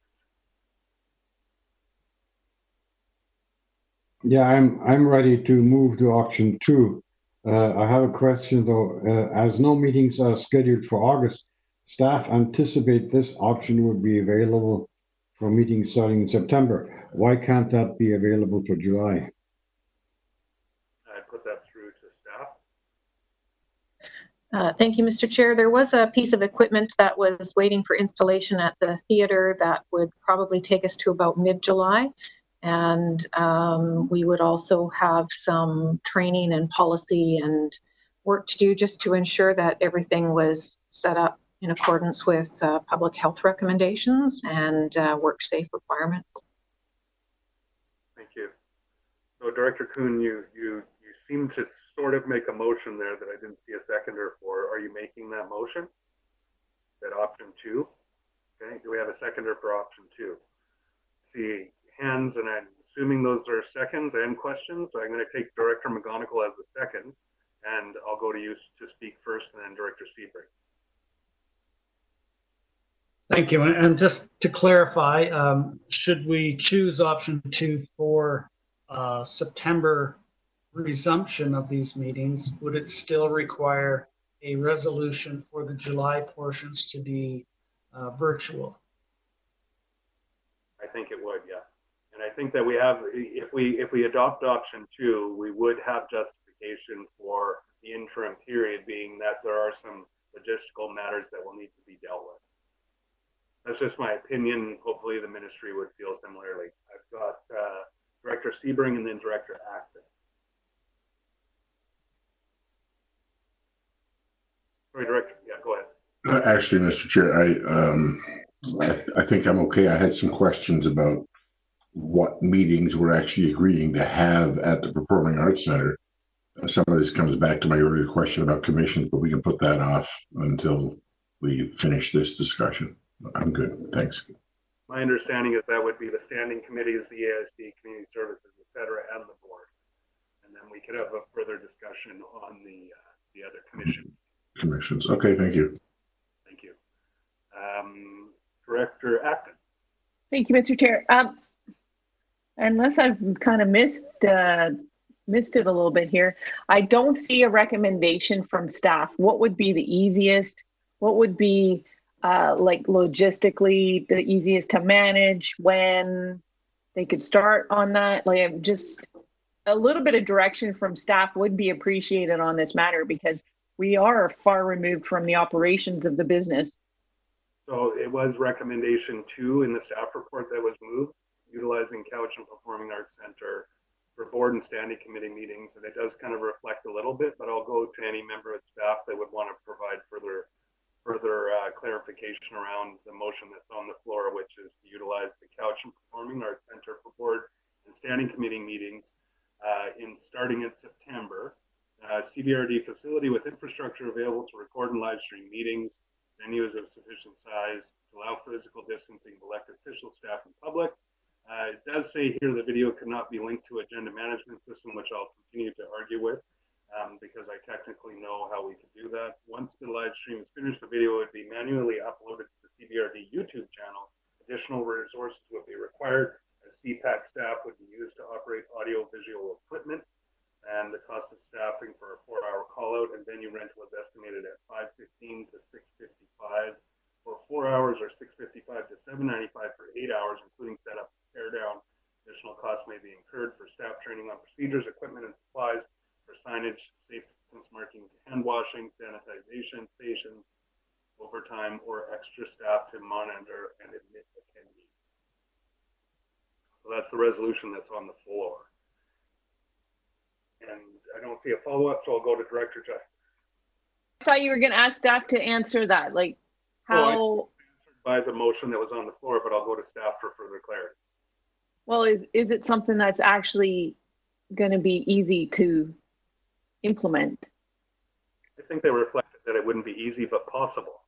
Yeah, I'm ready to move to option 2. I have a question though. As no meetings are scheduled for August, staff anticipate this option would be available for meetings starting in September. Why can't that be available for July? I put that through to staff. Thank you, Mr. Chair. There was a piece of equipment that was waiting for installation at the theater that would probably take us to about mid-July. And we would also have some training and policy and work to do just to ensure that everything was set up in accordance with public health recommendations and work safe requirements. Thank you. So Director Kuhn, you seem to sort of make a motion there that I didn't see a seconder for. Are you making that motion? That option 2? Okay, do we have a seconder for option 2? See hands, and I'm assuming those are seconds and questions. So I'm going to take Director McGonigal as a second, and I'll go to you to speak first, and then Director Sebring. Thank you. And just to clarify, should we choose option 2 for September resumption of these meetings, would it still require a resolution for the July portions to be virtual? I think it would, yeah. And I think that we have, if we adopt option 2, we would have justification for the interim period, being that there are some logistical matters that will need to be dealt with. That's just my opinion. Hopefully the ministry would feel similarly. I've got Director Sebring and then Director Acton. Sorry, Director, yeah, go ahead. Actually, Mr. Chair, I think I'm okay. I had some questions about what meetings we're actually agreeing to have at the Performing Arts Center. Some of this comes back to my earlier question about commissions, but we can put that off until we finish this discussion. I'm good. Thanks. My understanding is that would be the standing committees, the AIC, community services, et cetera, and the board. And then we could have a further discussion on the other commissions. Okay, thank you. Thank you. Director Acton. Thank you, Mr. Chair. Unless I've kind of missed it a little bit here, I don't see a recommendation from staff. What would be the easiest? What would be like logistically the easiest to manage, when they could start on that? Like, just a little bit of direction from staff would be appreciated on this matter, because we are far removed from the operations of the business. So it was recommendation 2 in the staff report that was moved, utilizing Couch and Performing Arts Center for board and standing committee meetings. And it does kind of reflect a little bit, but I'll go to any member of staff that would want to provide further clarification around the motion that's on the floor, which is to utilize the Couch and Performing Arts Center for board and standing committee meetings starting in September. CBRD facility with infrastructure available to record and live stream meetings, venues of sufficient size to allow physical distancing of elected officials, staff, and public. It does say here the video cannot be linked to agenda management system, which I'll continue to argue with because I technically know how we could do that. Once the live stream is finished, the video would be manually uploaded to the CBRD YouTube channel. Additional resources would be required, as CPAC staff would be used to operate audio-visual equipment, and the cost of staffing for a 4-hour call out and venue rental is estimated at $515 to $655 for 4 hours, or $655 to $795 for 8 hours, including setup and tear down. Additional costs may be incurred for staff training on procedures, equipment, and supplies, for signage, safe distance marking, hand washing, sanitization stations, overtime, or extra staff to monitor and admit attendees. So that's the resolution that's on the floor. And I don't see a follow-up, so I'll go to Director Justice. I thought you were going to ask staff to answer that, like how. By the motion that was on the floor, but I'll go to staff for further clarity. Well, is it something that's actually going to be easy to implement? I think they reflected that it wouldn't be easy, but possible.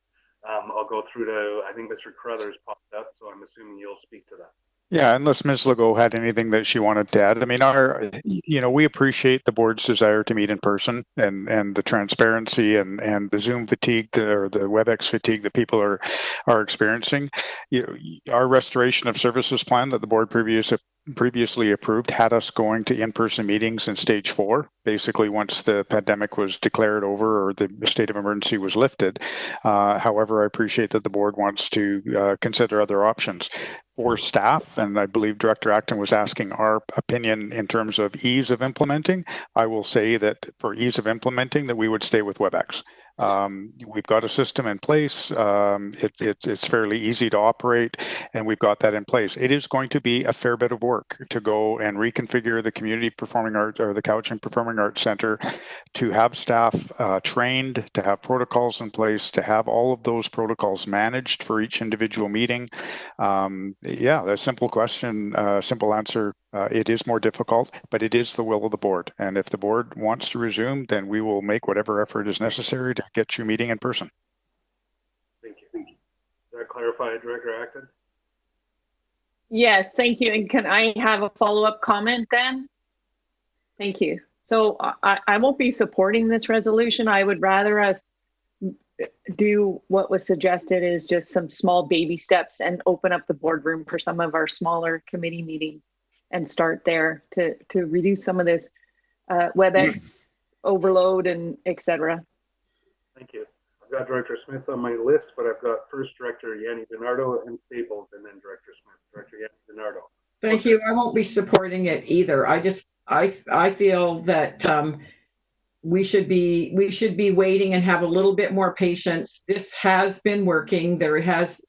I'll go through to, I think Mr. Carruthers popped up, so I'm assuming you'll speak to that. Yeah, unless Ms. Legault had anything that she wanted to add. I mean, we appreciate the board's desire to meet in person, and the transparency and the Zoom fatigue or the WebEx fatigue that people are experiencing. Our restoration of services plan that the board previously approved had us going to in-person meetings in stage 4, basically once the pandemic was declared over or the state of emergency was lifted. However, I appreciate that the board wants to consider other options. For staff, and I believe Director Acton was asking our opinion in terms of ease of implementing, I will say that for ease of implementing that we would stay with WebEx. We've got a system in place. It's fairly easy to operate, and we've got that in place. It is going to be a fair bit of work to go and reconfigure the community performing arts or the Couch and Performing Arts Center, to have staff trained, to have protocols in place, to have all of those protocols managed for each individual meeting. Yeah, that's a simple question, simple answer. It is more difficult, but it is the will of the board. And if the board wants to resume, then we will make whatever effort is necessary to get you meeting in person. Thank you. Does that clarify, Director Acton? Yes, thank you. And can I have a follow-up comment then? Thank you. So I won't be supporting this resolution. I would rather us do what was suggested, is just some small baby steps and open up the boardroom for some of our smaller committee meetings and start there to reduce some of this WebEx overload and et cetera. Thank you. I've got Director Smith on my list, but I've got first Director Yanni DiNardo and Staples, and then Director Smith. Director Yanni DiNardo. Thank you. I won't be supporting it either. I feel that we should be waiting and have a little bit more patience. This has been working. There has,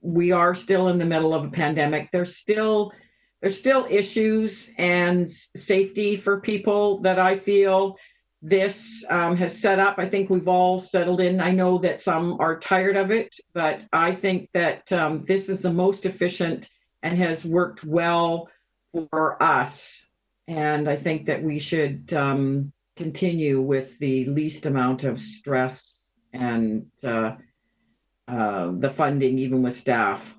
we are still in the middle of a pandemic. There's still issues and safety for people that I feel this has set up. I think we've all settled in. I know that some are tired of it, but I think that this is the most efficient and has worked well for us. And I think that we should continue with the least amount of stress and the funding, even with staff.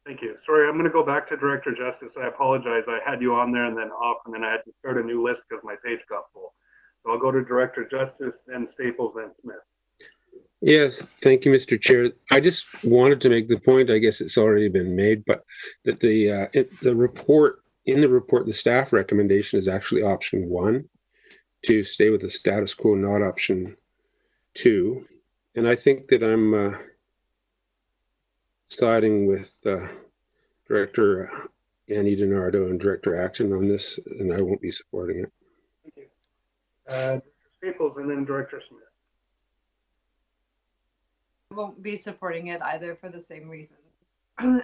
Thank you. Sorry, I'm going to go back to Director Justice. I apologize. I had you on there and then off, and then I had to start a new list because my page got full. So I'll go to Director Justice, then Staples, then Smith. Yes, thank you, Mr. Chair. I just wanted to make the point, I guess it's already been made, but that the report, the staff recommendation is actually option 1, to stay with the status quo, not option 2. And I think that I'm siding with Director Annie DiNardo and Director Acton on this, and I won't be supporting it. Thank you. Director Staples, and then Director Smith. Won't be supporting it either for the same reasons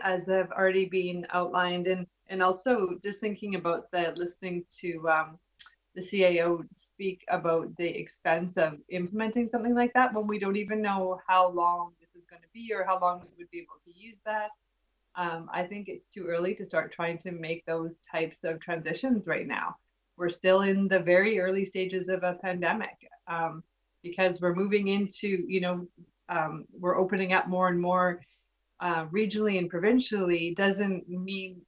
as have already been outlined, and also just thinking about listening to the CAO speak about the expense of implementing something like that when we don't even know how long this is going to be or how long we would be able to use that. I think it's too early to start trying to make those types of transitions right now. We're still in the very early stages of a pandemic, because we're moving into, we're opening up more and more regionally and provincially. Doesn't mean,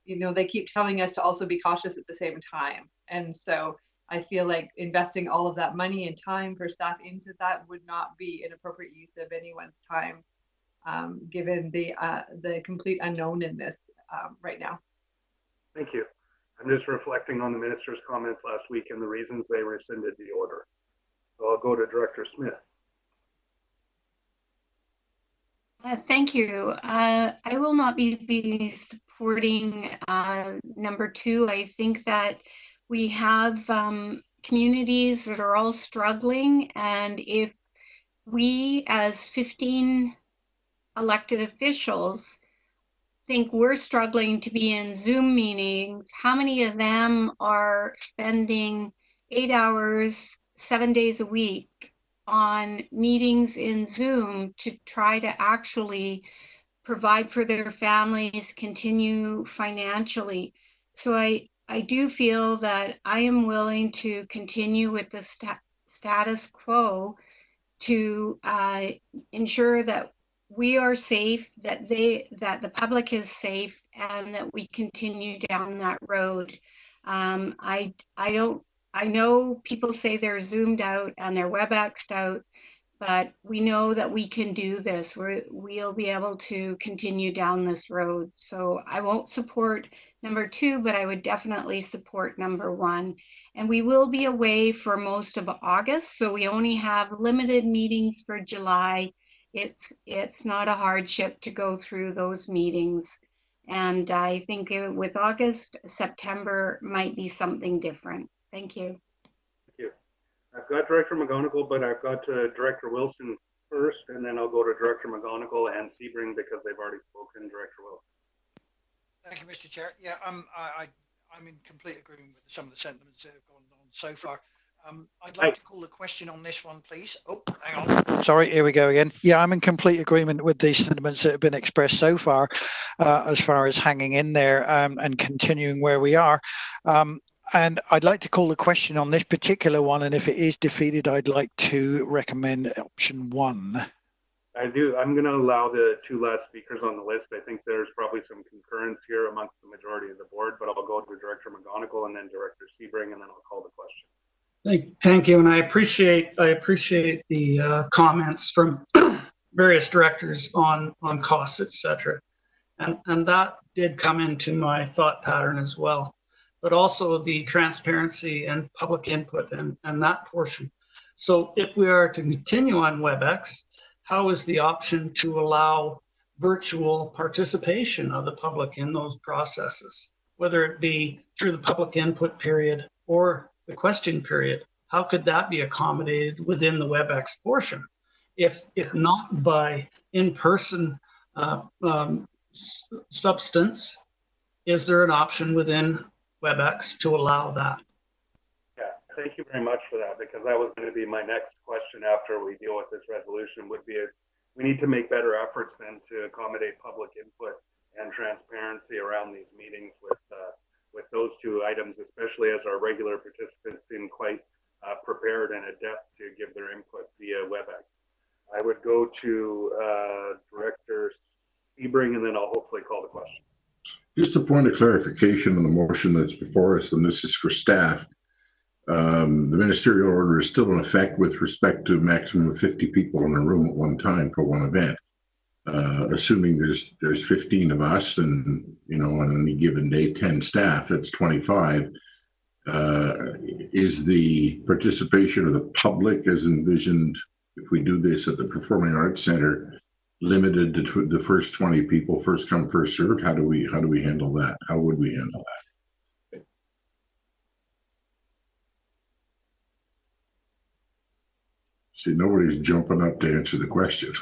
they keep telling us to also be cautious at the same time. And so I feel like investing all of that money and time for staff into that would not be an appropriate use of anyone's time, given the complete unknown in this right now. Thank you. I'm just reflecting on the minister's comments last week and the reasons they rescinded the order. So I'll go to Director Smith. Thank you. I will not be supporting number 2. I think that we have communities that are all struggling, and if we as 15 elected officials think we're struggling to be in Zoom meetings, how many of them are spending 8 hours, 7 days a week on meetings in Zoom to try to actually provide for their families, continue financially? So I do feel that I am willing to continue with the status quo to ensure that we are safe, that the public is safe, and that we continue down that road. I know people say they're Zoomed out and they're WebExed out, but we know that we can do this. We'll be able to continue down this road. So I won't support number 2, but I would definitely support number 1. And we will be away for most of August, so we only have limited meetings for July. It's not a hardship to go through those meetings. And I think with August, September might be something different. Thank you. Thank you. I've got Director McGonigal, but I've got Director Wilson first, and then I'll go to Director McGonigal and Sebring because they've already spoken. Director Wilson. Thank you, Mr. Chair. Yeah, I'm in complete agreement with some of the sentiments that have gone on so far. I'd like to call the question on this one, please. Oh, hang on. Sorry, here we go again. Yeah, I'm in complete agreement with the sentiments that have been expressed so far as hanging in there and continuing where we are. And I'd like to call the question on this particular one, and if it is defeated, I'd like to recommend option 1. I do. I'm going to allow the 2 last speakers on the list. I think there's probably some concurrence here amongst the majority of the board, but I'll go to Director McGonigal and then Director Sebring, and then I'll call the question. Thank you, and I appreciate the comments from various directors on costs, etc. And that did come into my thought pattern as well, but also the transparency and public input and that portion. So if we are to continue on WebEx, how is the option to allow virtual participation of the public in those processes, whether it be through the public input period or the question period? How could that be accommodated within the WebEx portion? If not by in-person substance, is there an option within WebEx to allow that? Yeah, thank you very much for that, because that was going to be my next question after we deal with this resolution. Would be we need to make better efforts then to accommodate public input and transparency around these meetings with those 2 items, especially as our regular participants seem quite prepared and adept to give their input via WebEx. I would go to Director Sebring, and then I'll hopefully call the question. Just a point of clarification on the motion that's before us, and this is for staff. The ministerial order is still in effect with respect to a maximum of 50 people in a room at one time for one event. Assuming there's 15 of us, and on any given day 10 staff, that's 25. Is the participation of the public as envisioned, if we do this at the Performing Arts Center, limited to the first 20 people, first come, first served? How do we handle that? How would we handle that? See, nobody's jumping up to answer the question.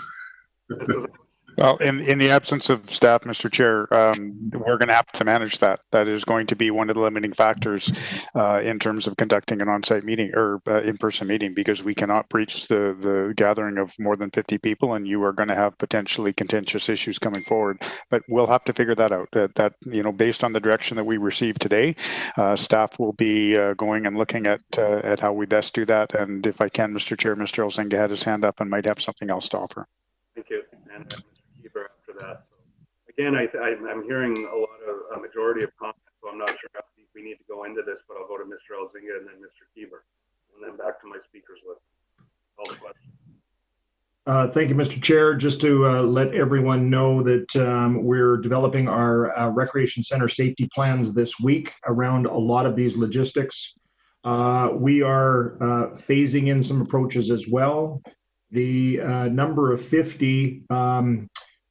Well, in the absence of staff, Mr. Chair, we're going to have to manage that. That is going to be one of the limiting factors in terms of conducting an on-site meeting or in-person meeting, because we cannot breach the gathering of more than 50 people, and you are going to have potentially contentious issues coming forward. But we'll have to figure that out. That based on the direction that we received today, staff will be going and looking at how we best do that. And if I can, Mr. Chair, Mr. Elzinga had his hand up and might have something else to offer. Thank you. And after that. So again, I'm hearing a majority of comments, so I'm not sure how deep we need to go into this, but I'll go to Mr. Elzinga and then Mr. Kieber, and then back to my speakers list. All the questions. Thank you, Mr. Chair. Just to let everyone know that we're developing our recreation center safety plans this week around a lot of these logistics. We are phasing in some approaches as well. The number of 50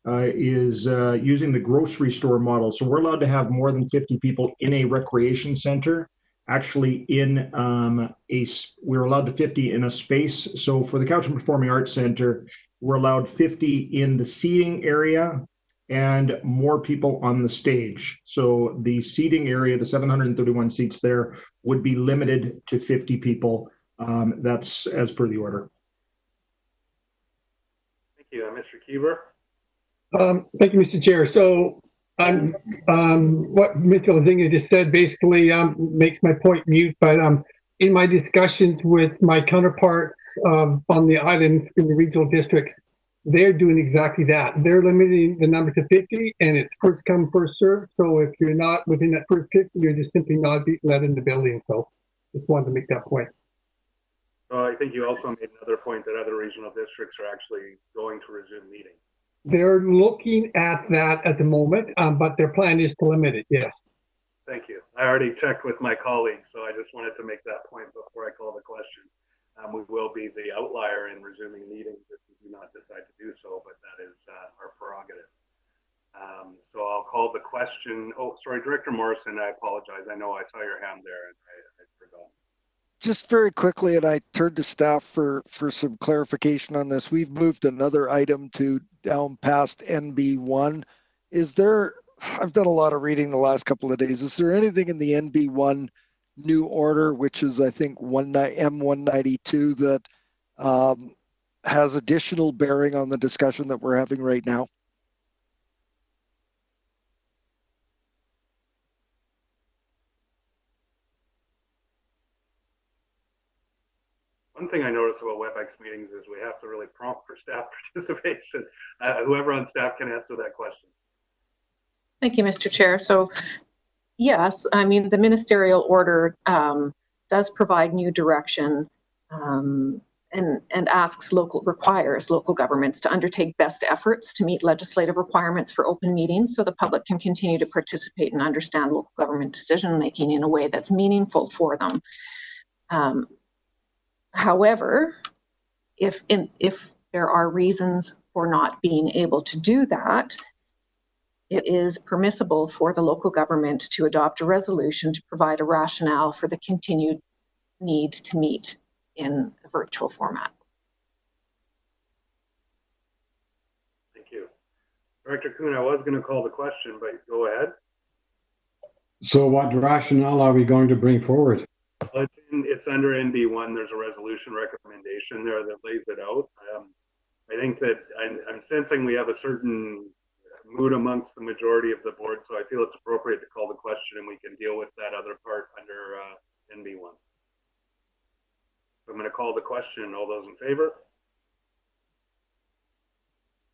is using the grocery store model. So we're allowed to have more than 50 people in a recreation center. Actually, we're allowed to 50 in a space. So for the Couch and Performing Arts Center, we're allowed 50 in the seating area and more people on the stage. So the seating area, the 731 seats there, would be limited to 50 people. That's as per the order. Thank you. Mr. Kieber. Thank you, Mr. Chair. So what Mr. Elzinga just said basically makes my point mute, but in my discussions with my counterparts on the island in the regional districts, they're doing exactly that. They're limiting the number to 50, and it's first come, first served. So if you're not within that first 50, you're just simply not being let in the building. So just wanted to make that point. I think you also made another point that other regional districts are actually going to resume meetings. They're looking at that at the moment, but their plan is to limit it, yes. Thank you. I already checked with my colleagues, so I just wanted to make that point before I call the question. We will be the outlier in resuming meetings if we do not decide to do so, but that is our prerogative. So I'll call the question. Oh, sorry, Director Morrison, I apologize. I know I saw your hand there and I forgot. Just very quickly, and I turned to staff for some clarification on this. We've moved another item to down past NB1. I've done a lot of reading the last couple of days. Is there anything in the NB1 new order, which is I think M192, that has additional bearing on the discussion that we're having right now? One thing I notice about WebEx meetings is we have to really prompt for staff participation. Whoever on staff can answer that question. Thank you, Mr. Chair. So yes, I mean, the ministerial order does provide new direction and requires local governments to undertake best efforts to meet legislative requirements for open meetings so the public can continue to participate and understand local government decision making in a way that's meaningful for them. However, if there are reasons for not being able to do that, it is permissible for the local government to adopt a resolution to provide a rationale for the continued need to meet in a virtual format. Thank you. Director Kuhn, I was going to call the question, but go ahead. So what rationale are we going to bring forward? Well, it's under NB1. There's a resolution recommendation there that lays it out. I think that I'm sensing we have a certain mood amongst the majority of the board, so I feel it's appropriate to call the question and we can deal with that other part under NB1. So I'm going to call the question. All those in favor?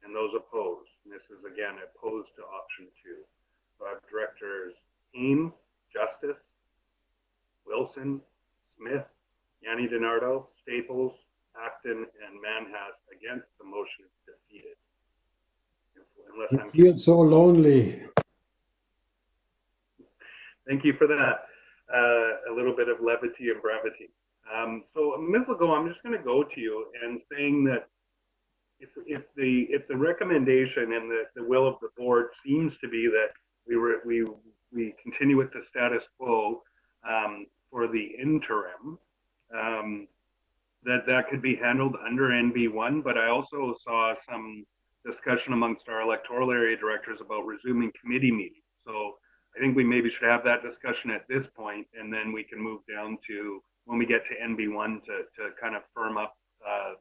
And those opposed, and this is again opposed to option 2. So I have Directors Kane, Justice, Wilson, Smith, Yanni DiNardo, Staples, Acton, and Manhas against. The motion is defeated. Unless It feels so lonely. Thank you for that. A little bit of levity and brevity. So Ms. Legault, I'm just going to go to you and saying that if the recommendation and the will of the board seems to be that we continue with the status quo for the interim, that could be handled under NB1. But I also saw some discussion amongst our electoral area directors about resuming committee meetings. So I think we maybe should have that discussion at this point, and then we can move down to when we get to NB1 to kind of firm up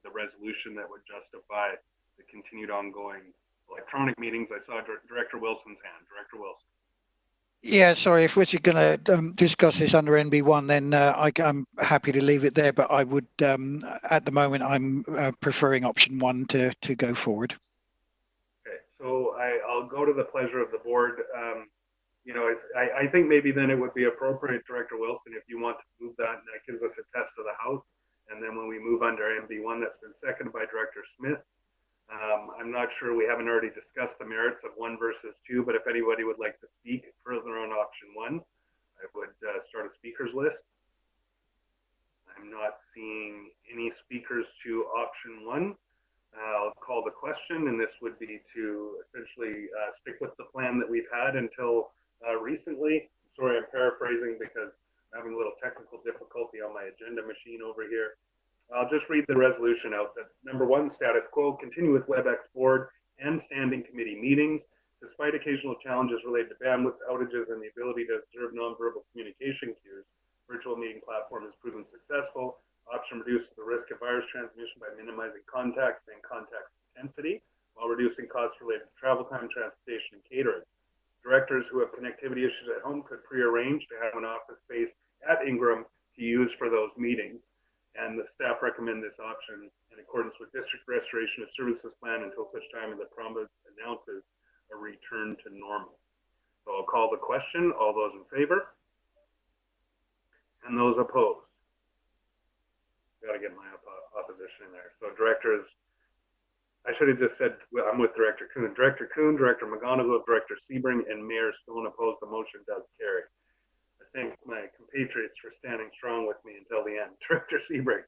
the resolution that would justify the continued ongoing electronic meetings. I saw Director Wilson's hand. Director Wilson. Yeah, sorry, if we're going to discuss this under NB1, then I'm happy to leave it there, but I would, at the moment, I'm preferring option 1 to go forward. Okay, so I'll go to the pleasure of the board. You know, I think maybe then it would be appropriate, Director Wilson, if you want to move that, and that gives us a test of the House. And then when we move under NB1, that's been seconded by Director Smith. I'm not sure, we haven't already discussed the merits of 1 versus 2, but if anybody would like to speak further on option 1, I would start a speakers list. I'm not seeing any speakers to option 1. I'll call the question, and this would be to essentially stick with the plan that we've had until recently. Sorry, I'm paraphrasing because I'm having a little technical difficulty on my agenda machine over here. I'll just read the resolution out. That number 1, status quo, continue with WebEx board and standing committee meetings. Despite occasional challenges related to bandwidth outages and the ability to observe nonverbal communication cues, virtual meeting platform has proven successful. Option reduces the risk of virus transmission by minimizing contact and contact intensity while reducing costs related to travel time, transportation, and catering. Directors who have connectivity issues at home could prearrange to have an office space at Ingram to use for those meetings. And the staff recommend this option in accordance with District Restoration of Services Plan until such time as the province announces a return to normal. So I'll call the question. All those in favor? And those opposed? Got to get my opposition in there. So directors, I should have just said, well, I'm with Director Kuhn. Director Kuhn, Director McGonigal, Director Sebring, and Mayor Stone opposed. The motion does carry. I thank my compatriots for standing strong with me until the end. Director Sebring.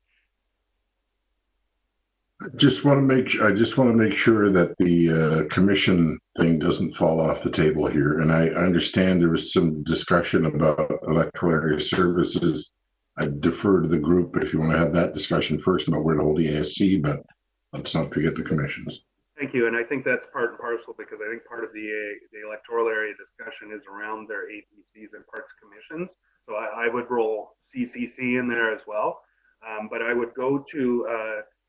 I just want to make sure that the commission thing doesn't fall off the table here. And I understand there was some discussion about electoral area services. I defer to the group if you want to have that discussion first about where to hold the ASC, but let's not forget the commissions. Thank you, and I think that's part and parcel because I think part of the electoral area discussion is around their APCs and parts commissions. So I would roll CCC in there as well, but I would go to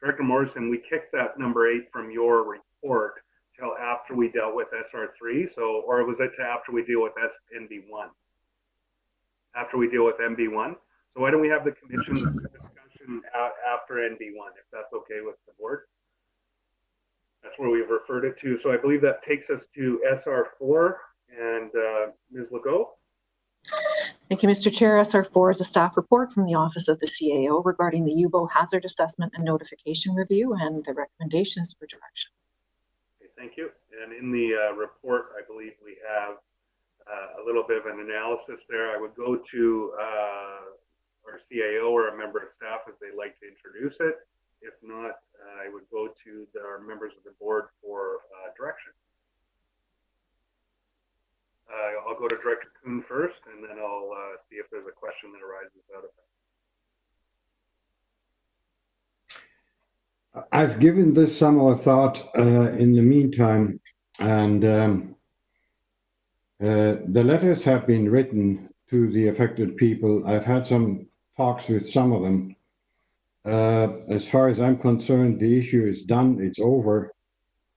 Director Morrison. We kicked that number 8 from your report till after we dealt with SR3. So, or was it to after we deal with NB1? After we deal with MB1. So why don't we have the commission discussion after NB1, if that's okay with the board? That's where we've referred it to. So I believe that takes us to SR4 and Ms. Legault. Thank you, Mr. Chair. SR4 is a staff report from the Office of the CAO regarding the UBO hazard assessment and notification review and the recommendations for direction. Okay, thank you. And in the report, I believe we have a little bit of an analysis there. I would go to our CAO or a member of staff if they'd like to introduce it. If not, I would go to our members of the board for direction. I'll go to Director Kuhn first, and then I'll see if there's a question that arises out of it. I've given this some more thought in the meantime, and the letters have been written to the affected people. I've had some talks with some of them. As far as I'm concerned, the issue is done, it's over,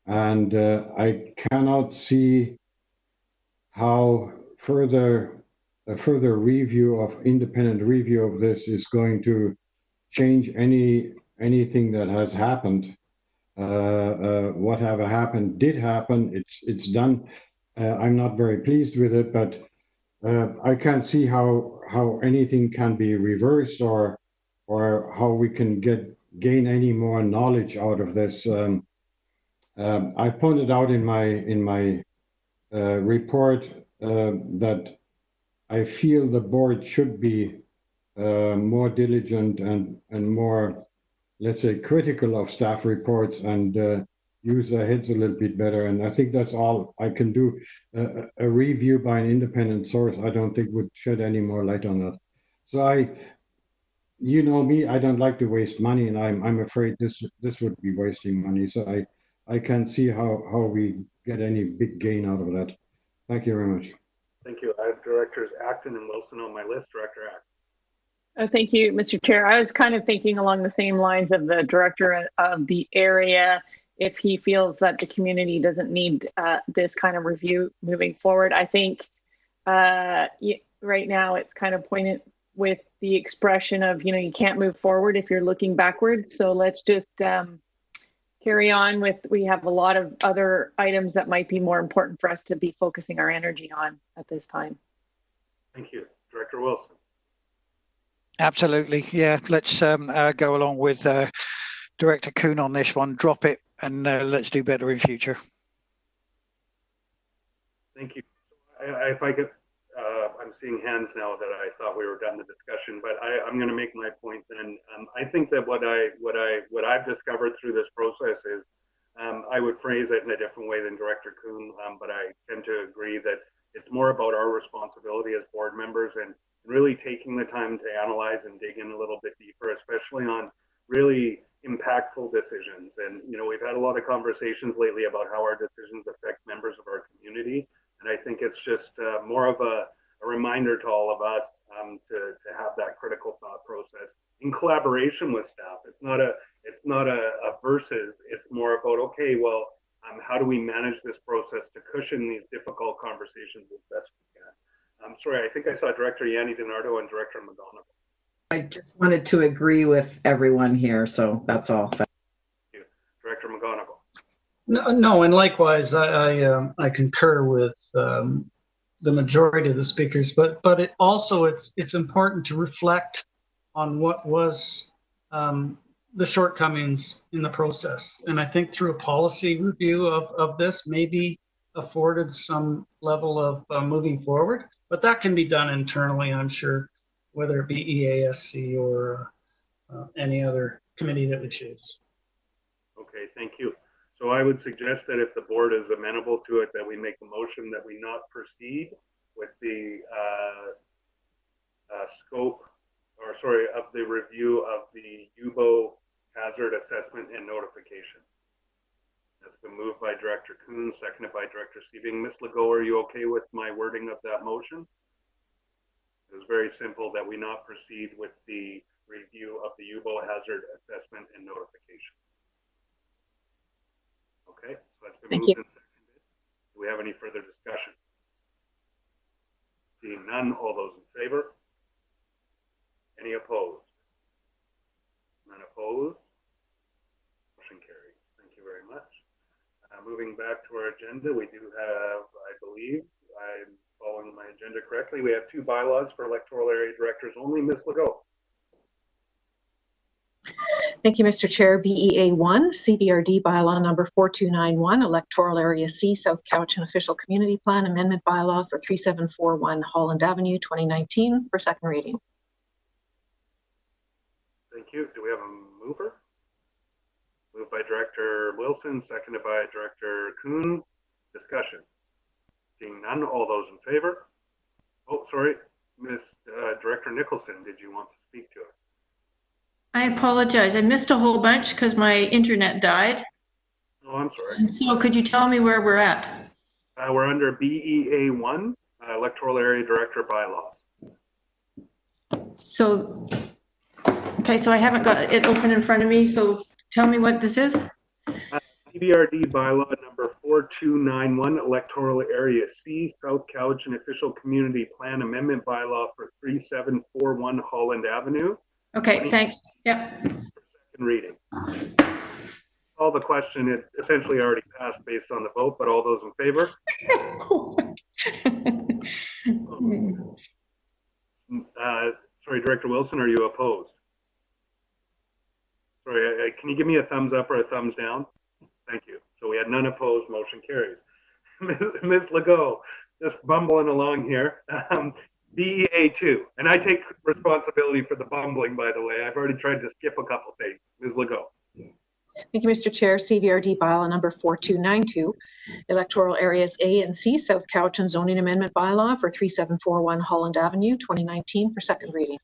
and I cannot see how a further independent review of this is going to change anything that has happened. whatever happened did happen. It's done. I'm not very pleased with it, but I can't see how anything can be reversed or how we can gain any more knowledge out of this. I pointed out in my report that I feel the board should be more diligent and more, let's say, critical of staff reports and use their heads a little bit better. And I think that's all I can do. A review by an independent source, I don't think would shed any more light on that. So you know me, I don't like to waste money, and I'm afraid this would be wasting money. So I can't see how we get any big gain out of that. Thank you very much. Thank you. I have Directors Acton and Wilson on my list. Director Acton. Thank you, Mr. Chair. I was kind of thinking along the same lines of the director of the area. If he feels that the community doesn't need this kind of review moving forward, I think right now it's kind of pointed with the expression of, you can't move forward if you're looking backwards. So let's just carry on with, we have a lot of other items that might be more important for us to be focusing our energy on at this time. Thank you. Director Wilson. Absolutely. Yeah, let's go along with Director Kuhn on this one. Drop it and let's do better in future. Thank you. If I could, I'm seeing hands now that I thought we were done the discussion, but I'm going to make my point then. I think that what I've discovered through this process is I would phrase it in a different way than Director Kuhn, but I tend to agree that it's more about our responsibility as board members and really taking the time to analyze and dig in a little bit deeper, especially on really impactful decisions. And, we've had a lot of conversations lately about how our decisions affect members of our community. And I think it's just more of a reminder to all of us to have that critical thought process in collaboration with staff. It's not a versus, it's more about, okay, well, how do we manage this process to cushion these difficult conversations as best we can? I'm sorry, I think I saw Director Yanni DiNardo and Director McGonigal. I just wanted to agree with everyone here, so that's all. Thank you. Director McGonigal. No, and likewise, I concur with the majority of the speakers, but it also it's important to reflect on what was the shortcomings in the process, and I think through a policy review of this maybe afforded some level of moving forward, but that can be done internally, I'm sure, whether it be EASC or any other committee that we choose. Okay, thank you. So I would suggest that if the board is amenable to it, that we make a motion that we not proceed with the of the review of the UBO hazard assessment and notification. That's been moved by Director Kuhn, seconded by Director Siebing. Ms. Legault, are you okay with my wording of that motion? It was very simple that we not proceed with the review of the UBO hazard assessment and notification. Okay, so that's been moved and seconded. Do we have any further discussion? Seeing none, all those in favor? Any opposed? None opposed? Motion carries. Thank you very much. Moving back to our agenda, we do have, I believe, I'm following my agenda correctly, we have two bylaws for electoral area directors only. Ms. Legault. Thank you, Mr. Chair. BEA 1, CBRD bylaw number 4291, Electoral Area C, South Cowichan Official Community Plan Amendment Bylaw for 3741 Holland Avenue, 2019, for second reading. Thank you. Do we have a mover? Moved by Director Wilson, seconded by Director Kuhn. Discussion. Seeing none, all those in favor? Oh, sorry, Ms. Director Nicholson, did you want to speak to it? I apologize. I missed a whole bunch because my internet died. Oh, I'm sorry. And so could you tell me where we're at? We're under BEA 1, Electoral Area Director Bylaws. So, okay, so I haven't got it open in front of me, so tell me what this is. CBRD bylaw number 4291, Electoral Area C, South Cowichan Official Community Plan Amendment Bylaw for 3741 Holland Avenue. Okay, thanks. Yep. Second reading. call the question. It essentially already passed based on the vote, but all those in favor? Sorry, Director Wilson, are you opposed? Sorry, can you give me a thumbs up or a thumbs down? Thank you. So we had none opposed, motion carries. Ms. Legault, just bumbling along here. BEA2, and I take responsibility for the bumbling, by the way. I've already tried to skip a couple things. Ms. Legault. Thank you, Mr. Chair. CVRD bylaw number 4292, electoral areas A and C, South Cowichan zoning amendment bylaw for 3741 Holland Avenue, 2019 for second reading.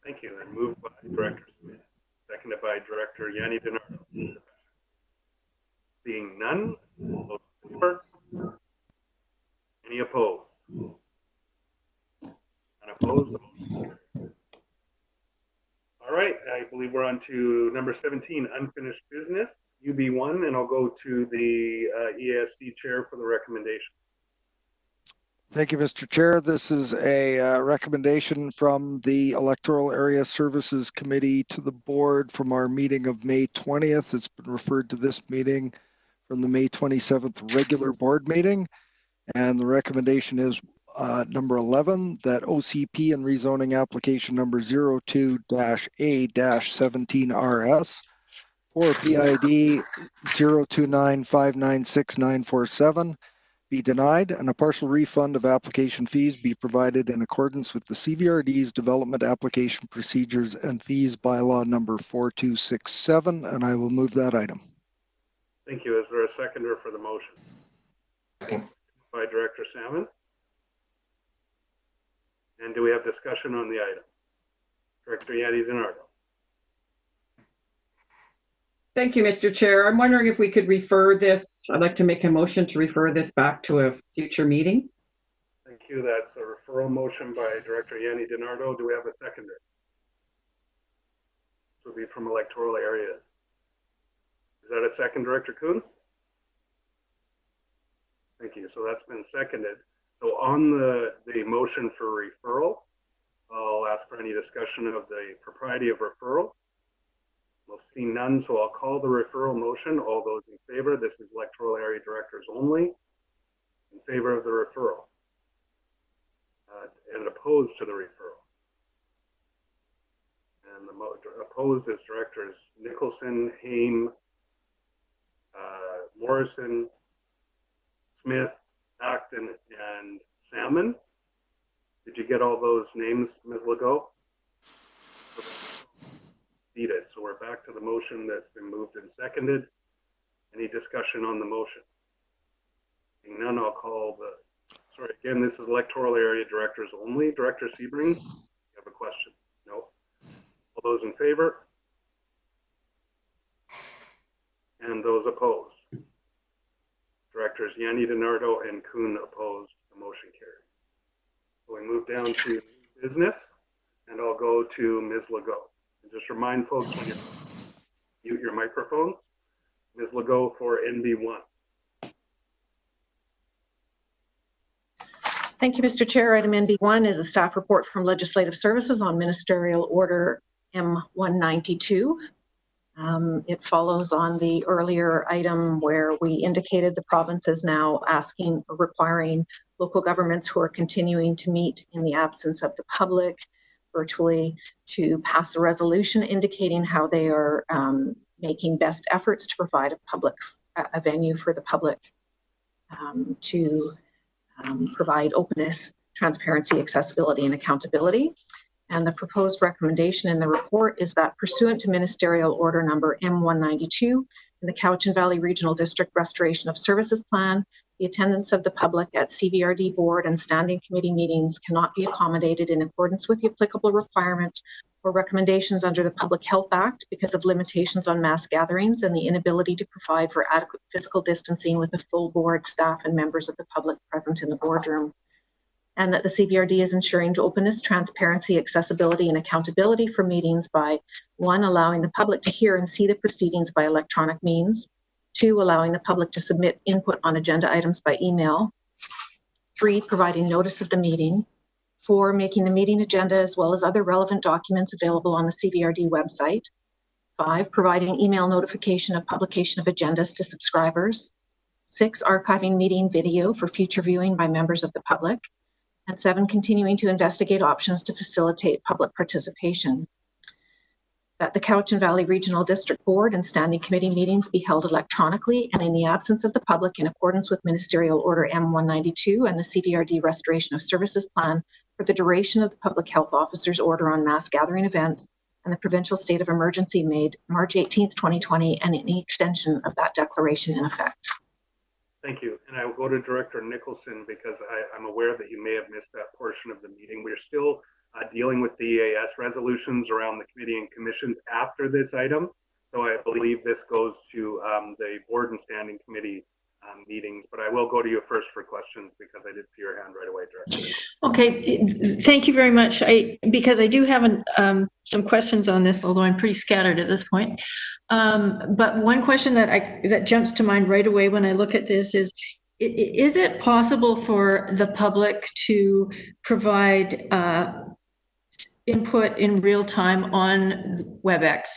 Thank you. And moved by Director Smith, seconded by Director Yanni DiNardo. Seeing none, all those in favor? Any opposed? Unopposed? All right, I believe we're on to number 17, unfinished business, UB1, and I'll go to the ESC chair for the recommendation. Thank you, Mr. Chair. This is a recommendation from the Electoral Area Services Committee to the board from our meeting of May 20th. It's been referred to this meeting from the May 27th regular board meeting. And the recommendation is number 11, that OCP and rezoning application number 02-A-17RS for PID 029596947 be denied and a partial refund of application fees be provided in accordance with the CVRD's development application procedures and fees bylaw number 4267, and I will move that item. Thank you. Is there a seconder for the motion? Second. By Director Salmon. And do we have discussion on the item? Director Yanni DiNardo. Thank you, Mr. Chair. I'm wondering if we could refer this. I'd like to make a motion to refer this back to a future meeting. Thank you. That's a referral motion by Director Yanni DiNardo. Do we have a seconder? This will be from electoral areas. Is that a second, Director Kuhn? Thank you. So that's been seconded. So on the motion for referral, I'll ask for any discussion of the propriety of referral. We'll see none, so I'll call the referral motion. All those in favor, this is electoral area directors only, in favor of the referral, and opposed to the referral. And the opposed is Directors Nicholson, Haim, Morrison, Smith, Acton, and Salmon. Did you get all those names, Ms. Legault? Seated. So we're back to the motion that's been moved and seconded. Any discussion on the motion? Seeing none, I'll call the, sorry, again, this is electoral area directors only. Director Sebring, you have a question? No? All those in favor? And those opposed? Directors Yanni DiNardo and Kuhn opposed. The motion carries. So we move down to business, and I'll go to Ms. Legault. And just remind folks when you mute your microphone. Ms. Legault for NB1. Thank you, Mr. Chair. Item NB1 is a staff report from Legislative Services on Ministerial Order M192. It follows on the earlier item where we indicated the province is now asking or requiring local governments who are continuing to meet in the absence of the public virtually to pass a resolution indicating how they are making best efforts to provide a venue for the public to provide openness, transparency, accessibility, and accountability. And the proposed recommendation in the report is that pursuant to Ministerial Order number M192 in the Cowichan Valley Regional District Restoration of Services Plan, the attendance of the public at CVRD board and standing committee meetings cannot be accommodated in accordance with the applicable requirements or recommendations under the Public Health Act because of limitations on mass gatherings and the inability to provide for adequate physical distancing with the full board, staff, and members of the public present in the boardroom. And that the CVRD is ensuring openness, transparency, accessibility, and accountability for meetings by 1, allowing the public to hear and see the proceedings by electronic means, 2, allowing the public to submit input on agenda items by email, 3, providing notice of the meeting, 4, making the meeting agenda as well as other relevant documents available on the CVRD website, 5, providing email notification of publication of agendas to subscribers. 6, archiving meeting video for future viewing by members of the public. And 7, continuing to investigate options to facilitate public participation. That the Cowichan Valley Regional District Board and Standing Committee meetings be held electronically and in the absence of the public in accordance with Ministerial Order M192 and the CDRD Restoration of Services Plan for the duration of the Public Health Officer's Order on Mass Gathering Events and the Provincial State of Emergency made March 18th, 2020, and any extension of that declaration in effect. Thank you. And I will go to Director Nicholson because I'm aware that you may have missed that portion of the meeting. We're still dealing with the EAS resolutions around the committee and commissions after this item. So I believe this goes to the board and standing committee meetings, but I will go to you first for questions because I did see your hand right away, Director. Okay, thank you very much. Because I do have some questions on this, although I'm pretty scattered at this point. But one question that jumps to mind right away when I look at this is it possible for the public to provide input in real time on WebEx,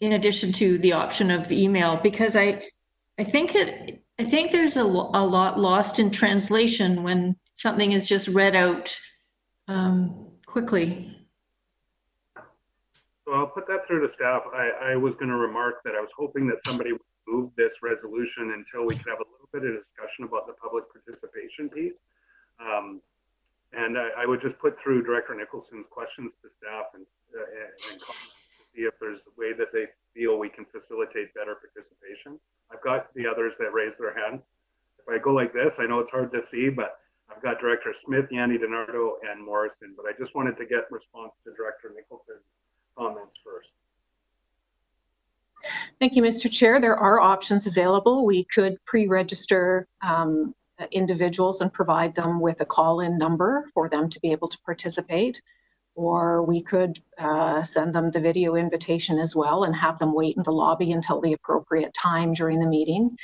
in addition to the option of email? Because I think there's a lot lost in translation when something is just read out quickly. So I'll put that through to staff. I was going to remark that I was hoping that somebody would move this resolution until we could have a little bit of discussion about the public participation piece. And I would just put through Director Nicholson's questions to staff and comments to see if there's a way that they feel we can facilitate better participation. I've got the others that raise their hands. If I go like this, I know it's hard to see, but I've got Director Smith, Yanni DiNardo, and Morrison. But I just wanted to get response to Director Nicholson's comments first. Thank you, Mr. Chair. There are options available. We could pre-register individuals and provide them with a call-in number for them to be able to participate, or we could send them the video invitation as well and have them wait in the lobby until the appropriate time during the meeting.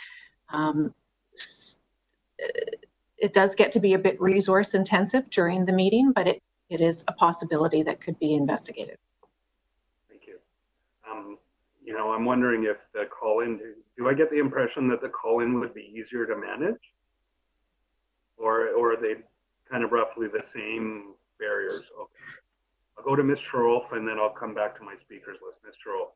It does get to be a bit resource intensive during the meeting, but it is a possibility that could be investigated. Thank you. You know, I'm wondering if the call-in, do I get the impression that the call-in would be easier to manage? Or are they kind of roughly the same barriers? Okay. I'll go to Ms. Trolf and then I'll come back to my speakers list. Ms. Trolf.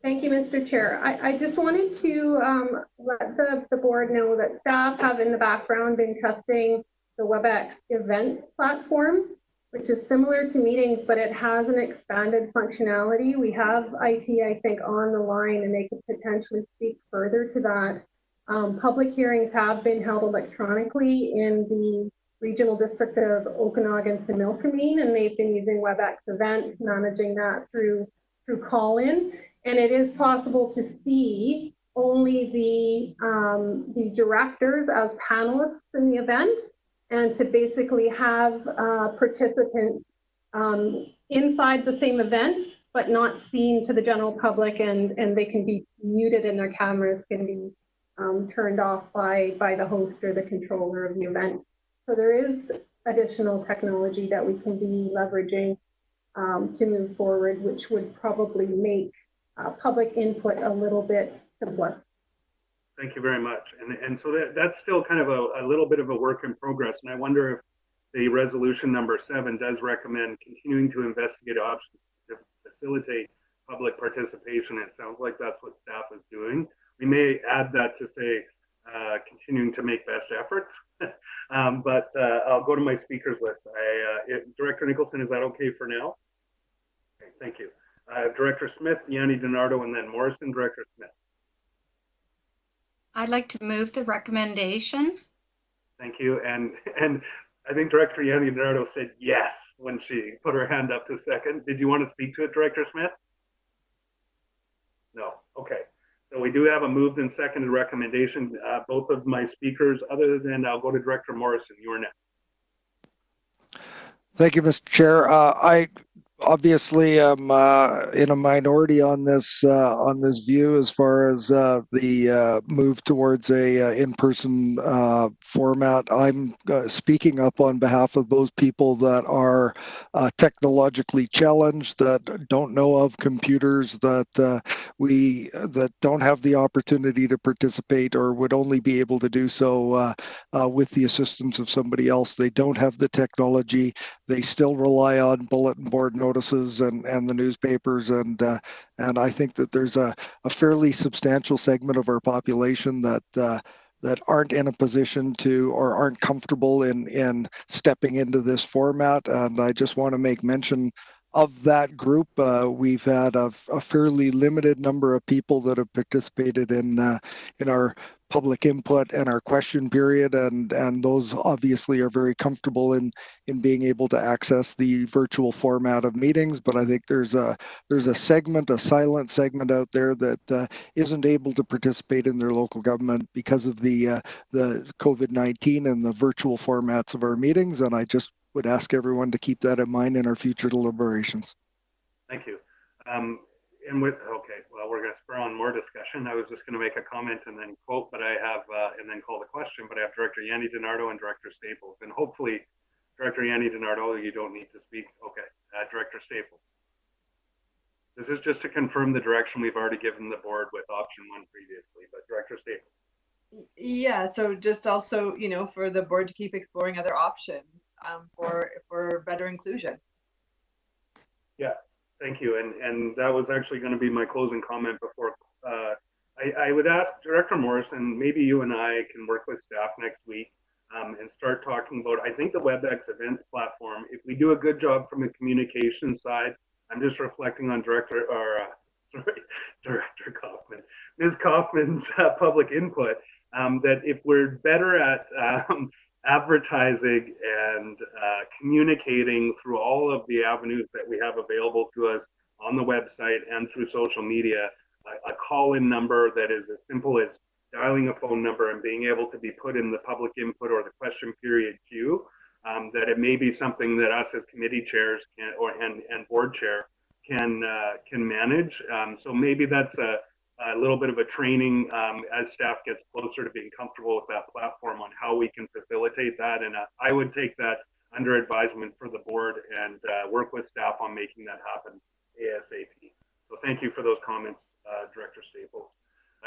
Thank you, Mr. Chair. I just wanted to let the board know that staff have in the background been testing the WebEx events platform, which is similar to meetings, but it has an expanded functionality. We have IT, I think, on the line, and they could potentially speak further to that. Public hearings have been held electronically in the Regional District of Okanagan and Similkameen, and they've been using WebEx events, managing that through call-in. And it is possible to see only the directors as panelists in the event, and to basically have participants inside the same event, but not seen to the general public, and they can be muted and their cameras can be turned off by the host or the controller of the event. So there is additional technology that we can be leveraging to move forward, which would probably make public input a little bit simpler. Thank you very much. And so that's still kind of a little bit of a work in progress. And I wonder if the resolution number 7 does recommend continuing to investigate options to facilitate public participation. It sounds like that's what staff is doing. We may add that to say continuing to make best efforts, but I'll go to my speakers list. Director Nicholson, is that okay for now? Okay, thank you. Director Smith, Yanni DiNardo, and then Morrison. Director Smith. I'd like to move the recommendation. Thank you. And I think Director Yanni DiNardo said yes when she put her hand up to second. Did you want to speak to it, Director Smith? No. Okay. So we do have a moved and seconded recommendation. Both of my speakers, other than I'll go to Director Morrison. You are next. Thank you, Mr. Chair. I Obviously, I'm in a minority on this view as far as the move towards a in-person format. I'm speaking up on behalf of those people that are technologically challenged, that don't know of computers, that that don't have the opportunity to participate, or would only be able to do so with the assistance of somebody else. They don't have the technology. They still rely on bulletin board notices and the newspapers, and I think that there's a fairly substantial segment of our population that that aren't in a position to, or aren't comfortable in stepping into this format. And I just want to make mention of that group. We've had a fairly limited number of people that have participated in our public input and our question period, and those obviously are very comfortable in being able to access the virtual format of meetings. But I think there's a segment, a silent segment out there that isn't able to participate in their local government because of the COVID-19 and the virtual formats of our meetings. And I just would ask everyone to keep that in mind in our future deliberations. Thank you. Okay, well, we're going to spur on more discussion. I was just going to make a comment and then quote, but I have, and then call the question, but I have Director Yanni DiNardo and Director Staples. And hopefully, Director Yanni DiNardo, you don't need to speak. Okay, Director Staples. This is just to confirm the direction we've already given the board with option 1 previously, but Director Staples. Yeah, so just also, you know, for the board to keep exploring other options for better inclusion. Yeah. Thank you. And that was actually going to be my closing comment before. I would ask Director Morrison, maybe you and I can work with staff next week and start talking about, I think the WebEx events platform, if we do a good job from the communication side, I'm just reflecting on Director Kaufman, Ms. Kaufman's public input, that if we're better at advertising and communicating through all of the avenues that we have available to us on the website and through social media, a call-in number that is as simple as dialing a phone number and being able to be put in the public input or the question period queue, that it may be something that us as committee chairs can, and board chair can manage. So maybe that's a little bit of a training as staff gets closer to being comfortable with that platform on how we can facilitate that. And I would take that under advisement for the board and work with staff on making that happen ASAP. So thank you for those comments, Director Staples.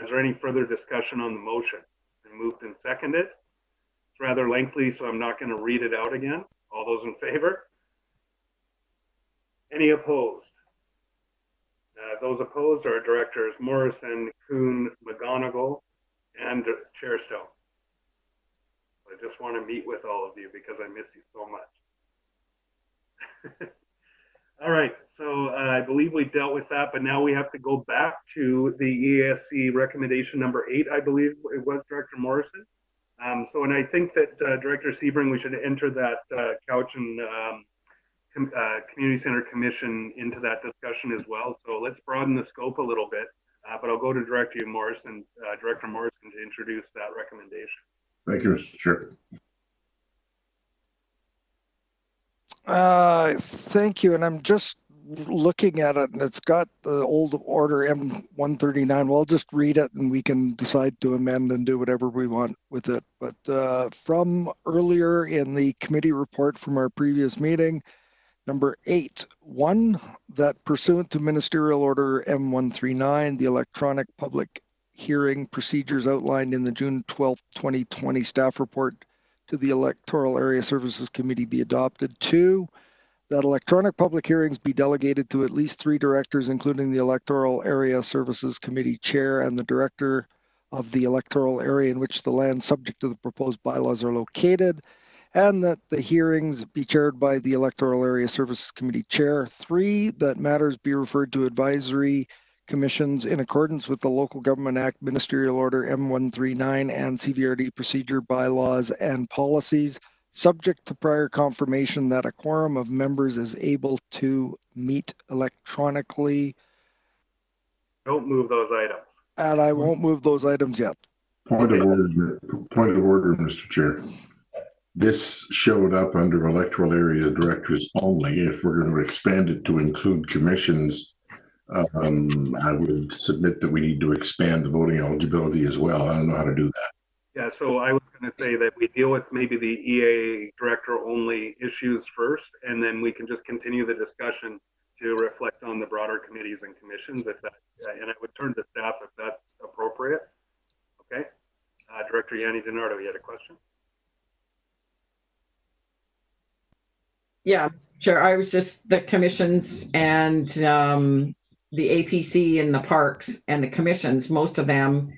Is there any further discussion on the motion? It's been moved and seconded. It's rather lengthy, so I'm not going to read it out again. All those in favor? Any opposed? Those opposed are Directors Morrison, Kuhn, McGonigal, and Chair Stone. I just want to meet with all of you because I miss you so much. All right, so I believe we dealt with that, but now we have to go back to the EASC recommendation number 8, I believe it was, Director Morrison. And I think that Director Sebring, we should enter that couch and Community Center Commission into that discussion as well. So let's broaden the scope a little bit, but I'll go to Director Morrison to introduce that recommendation. Thank you, Mr. Chair. Thank you. And I'm just looking at it, and it's got the old order M139. Well, I'll just read it and we can decide to amend and do whatever we want with it. But from earlier in the committee report from our previous meeting, number 8.1, that pursuant to Ministerial Order M139, the electronic public hearing procedures outlined in the June 12, 2020 staff report to the Electoral Area Services Committee be adopted. 2, that electronic public hearings be delegated to at least 3 directors, including the Electoral Area Services Committee Chair and the Director of the electoral area in which the land subject to the proposed bylaws are located, and that the hearings be chaired by the Electoral Area Services Committee Chair. 3, that matters be referred to advisory commissions in accordance with the Local Government Act, Ministerial Order M139, and CVRD procedure, bylaws, and policies, subject to prior confirmation that a quorum of members is able to meet electronically. Don't move those items. And I won't move those items yet. Point of order, Mr. Chair. this showed up under electoral area directors only. If we're going to expand it to include commissions, I would submit that we need to expand the voting eligibility as well. I don't know how to do that. Yeah, so I was going to say that we deal with maybe the EA director only issues first, and then we can just continue the discussion to reflect on the broader committees and commissions, if that, and I would turn to staff if that's appropriate. Okay. Director Yanni DiNardo, you had a question? Yeah, sure. I was just the commissions and the APC and the parks and the commissions, most of them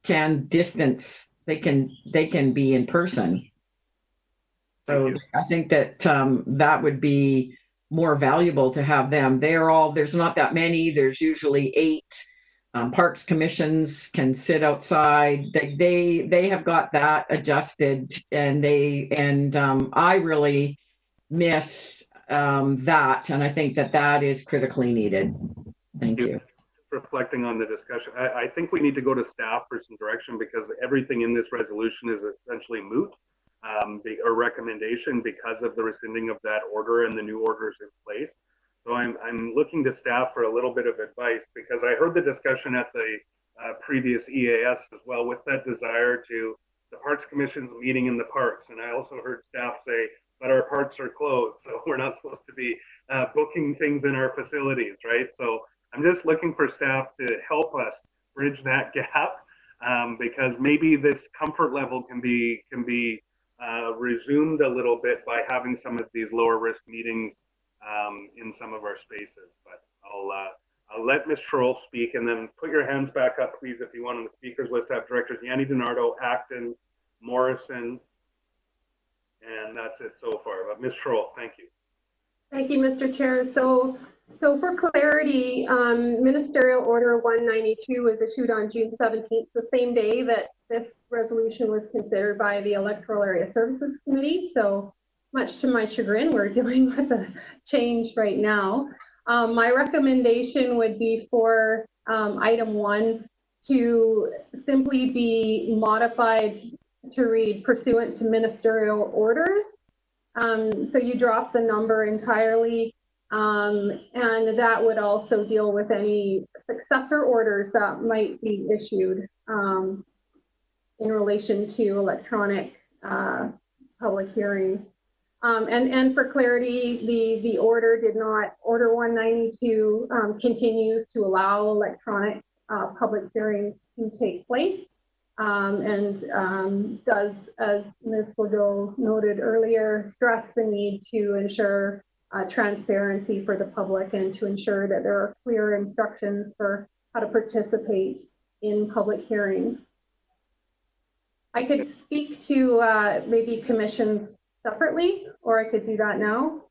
can distance, they can be in person. So I think that that would be more valuable to have them. There's not that many, there's usually 8. Parks commissions can sit outside. They have got that adjusted, and I really miss that, and I think that is critically needed. Thank you. Reflecting on the discussion, I think we need to go to staff for some direction, because everything in this resolution is essentially moot, or recommendation, because of the rescinding of that order and the new orders in place. So I'm looking to staff for a little bit of advice, because I heard the discussion at the previous EAS as well, with that desire to the Parks Commission's meeting in the parks, and I also heard staff say, but our parks are closed, so we're not supposed to be booking things in our facilities, right? So I'm just looking for staff to help us bridge that gap, because maybe this comfort level can be resumed a little bit by having some of these lower risk meetings in some of our spaces. But I'll let Ms. Troll speak, and then put your hands back up, please, if you want on the speakers list. Have directors Yanni DiNardo, Acton, Morrison, and that's it so far. But Ms. Troll, thank you. Thank you, Mr. Chair. So for clarity, Ministerial Order 192 was issued on June 17th, the same day that this resolution was considered by the Electoral Area Services Committee. So much to my chagrin, we're dealing with a change right now. My recommendation would be for item 1 to simply be modified to read pursuant to ministerial orders. So you drop the number entirely, and that would also deal with any successor orders that might be issued in relation to electronic public hearings. And for clarity, the order did not, Order 192 continues to allow electronic public hearings to take place. And does, as Ms. Legault noted earlier, stress the need to ensure transparency for the public and to ensure that there are clear instructions for how to participate in public hearings. I could speak to maybe commissions separately, or I could do that now.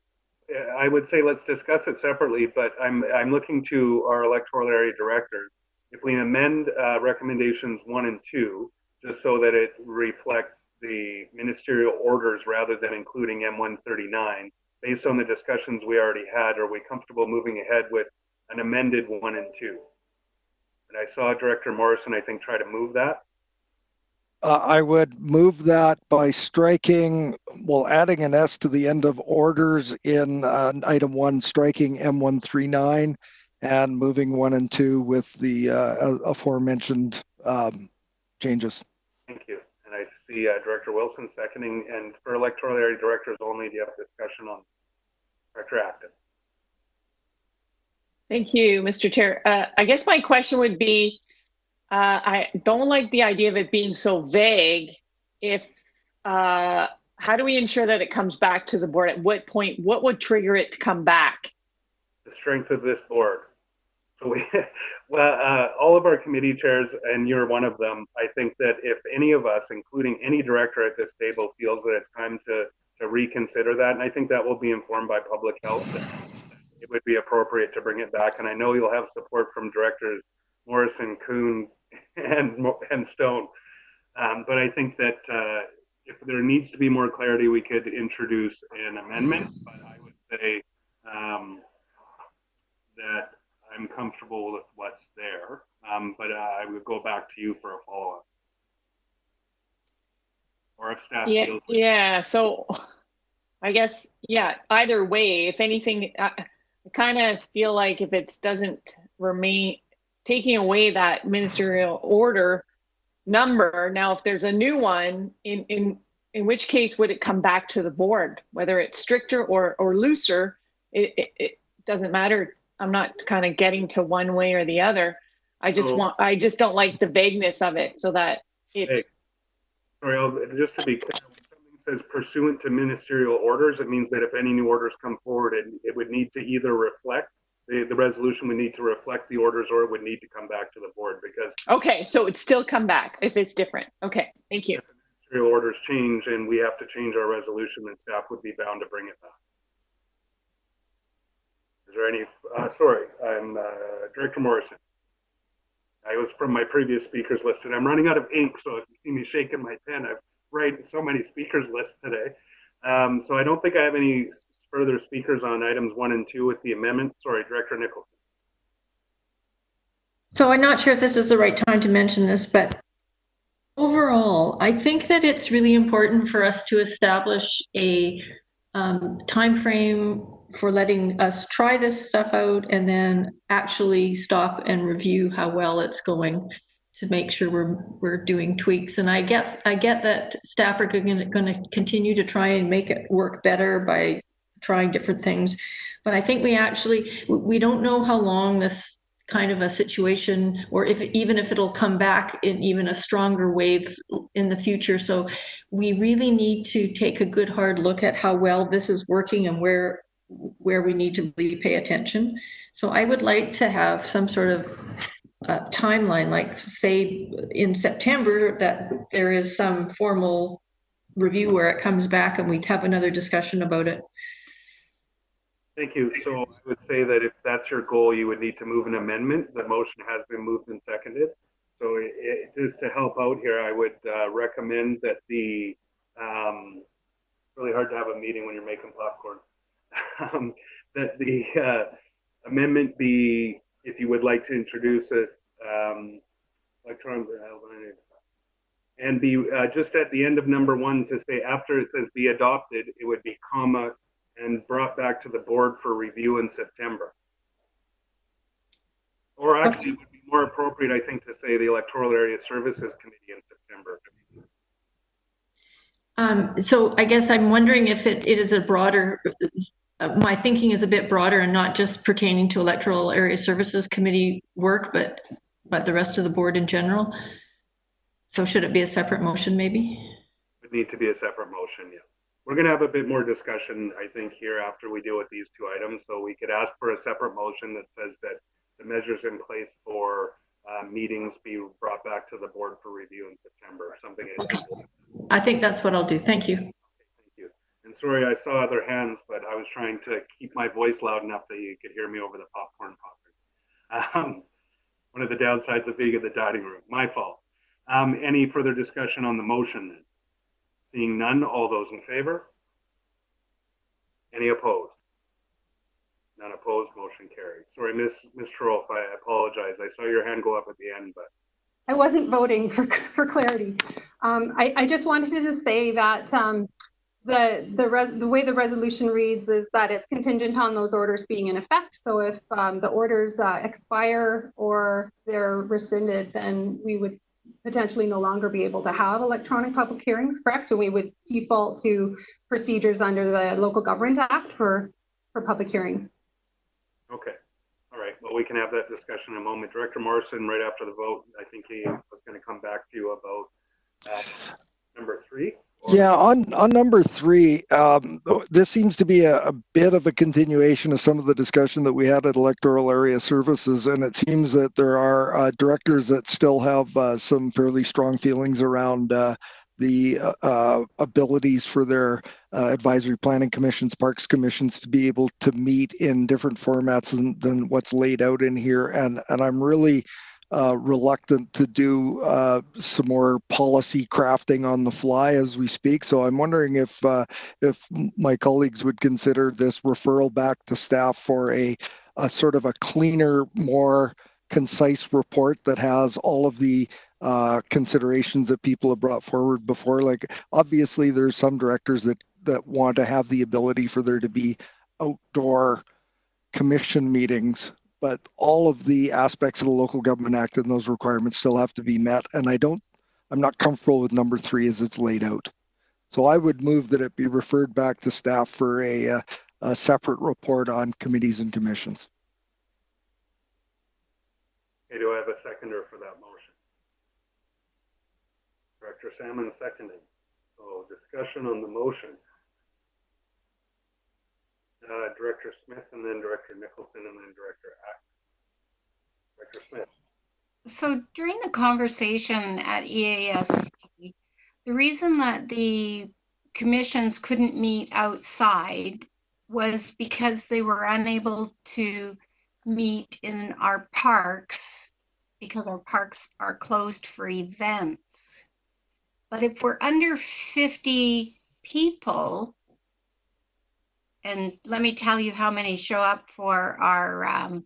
I would say let's discuss it separately, but I'm looking to our electoral area directors. If we amend recommendations 1 and 2, just so that it reflects the ministerial orders rather than including M139, based on the discussions we already had, are we comfortable moving ahead with an amended 1 and 2? And I saw Director Morrison, I think, try to move that. I would move that by striking, well, adding an S to the end of orders in item 1, striking M139, and moving 1 and 2 with the aforementioned changes. Thank you. And I see Director Wilson seconding. And for electoral area directors only, do you have a discussion on Director Acton? Thank you, Mr. Chair. I guess my question would be, I don't like the idea of it being so vague. If how do we ensure that it comes back to the board? At what point, what would trigger it to come back? The strength of this board. So we, well, all of our committee chairs, and you're one of them, I think that if any of us, including any director at this table, feels that it's time to reconsider that, and I think that will be informed by public health, it would be appropriate to bring it back. And I know you'll have support from directors Morrison, Kuhn, and Stone. But I think that if there needs to be more clarity, we could introduce an amendment. But I would say that I'm comfortable with what's there. But I would go back to you for a follow-up. or if staff Yeah, feels like yeah. So I guess, yeah, either way, if anything, I kind of feel like if it doesn't remain, taking away that ministerial order number, now if there's a new one, in which case would it come back to the board, whether it's stricter or looser, it doesn't matter. I'm not kind of getting to one way or the other. I just don't like the vagueness of it, so that it. Hey, sorry, just to be clear, when something says pursuant to ministerial orders, it means that if any new orders come forward, it would need to either reflect, the resolution would need to reflect the orders, or it would need to come back to the board, because. Okay, so it'd still come back if it's different. Okay, thank you. If the ministerial orders change and we have to change our resolution, then staff would be bound to bring it back. Is there any, sorry, I'm Director Morrison. I was from my previous speakers list, and I'm running out of ink, so if you see me shaking my pen, I've written so many speakers lists today. So I don't think I have any further speakers on items 1 and 2 with the amendment. Sorry, Director Nicholson. So I'm not sure if this is the right time to mention this, but overall, I think that it's really important for us to establish a time frame for letting us try this stuff out and then actually stop and review how well it's going to make sure we're doing tweaks. And I get that staff are going to continue to try and make it work better by trying different things. But I think we don't know how long this kind of a situation, or even if it'll come back in even a stronger wave in the future. So we really need to take a good hard look at how well this is working and where we need to really pay attention. So I would like to have some sort of timeline, like say in September, that there is some formal review where it comes back and we'd have another discussion about it. Thank you. So I would say that if that's your goal, you would need to move an amendment. The motion has been moved and seconded. So just to help out here, I would recommend that the, really hard to have a meeting when you're making popcorn, that the amendment be, if you would like to introduce this electronic, and be just at the end of number 1 to say after it says be adopted, it would be comma, and brought back to the board for review in September. Or actually, it would be more appropriate, I think, to say the Electoral Area Services Committee in September. So I guess I'm wondering if it is a broader, my thinking is a bit broader and not just pertaining to Electoral Area Services Committee work, but the rest of the board in general. So should it be a separate motion maybe? It would need to be a separate motion, yeah. We're going to have a bit more discussion, I think, here after we deal with these 2 items. So we could ask for a separate motion that says that the measures in place for meetings be brought back to the board for review in September. Something. Okay. I think that's what I'll do. Thank you. Okay, thank you. And sorry, I saw other hands, but I was trying to keep my voice loud enough that you could hear me over the popcorn popping. One of the downsides of being in the dining room. My fault. Any further discussion on the motion then? Seeing none, all those in favor? Any opposed? None opposed, motion carries. Sorry, Ms. Trolf, I apologize. I saw your hand go up at the end, but. I wasn't voting for clarity. I just wanted to just say that the way the resolution reads is that it's contingent on those orders being in effect. So if the orders expire or they're rescinded, then we would potentially no longer be able to have electronic public hearings, correct? And we would default to procedures under the Local Government Act for public hearings. Okay. All right. Well, we can have that discussion in a moment. Director Morrison, right after the vote, I think he was going to come back to you about number 3. Yeah, on number 3, this seems to be a bit of a continuation of some of the discussion that we had at Electoral Area Services, and it seems that there are directors that still have some fairly strong feelings around the abilities for their advisory planning commissions, parks commissions to be able to meet in different formats than what's laid out in here, and I'm really reluctant to do some more policy crafting on the fly as we speak. So I'm wondering if my colleagues would consider this referral back to staff for a sort of a cleaner, more concise report that has all of the considerations that people have brought forward before. Like, obviously, there's some directors that want to have the ability for there to be outdoor commission meetings, but all of the aspects of the Local Government Act and those requirements still have to be met. And I'm not comfortable with number 3 as it's laid out. So I would move that it be referred back to staff for a separate report on committees and commissions. Okay, do I have a seconder for that motion? Director Salmon seconded. So discussion on the motion. Director Smith, and then Director Nicholson, and then Director Ack. Director Smith. So during the conversation at EASC, the reason that the commissions couldn't meet outside was because they were unable to meet in our parks because our parks are closed for events. But if we're under 50 people, and let me tell you how many show up for our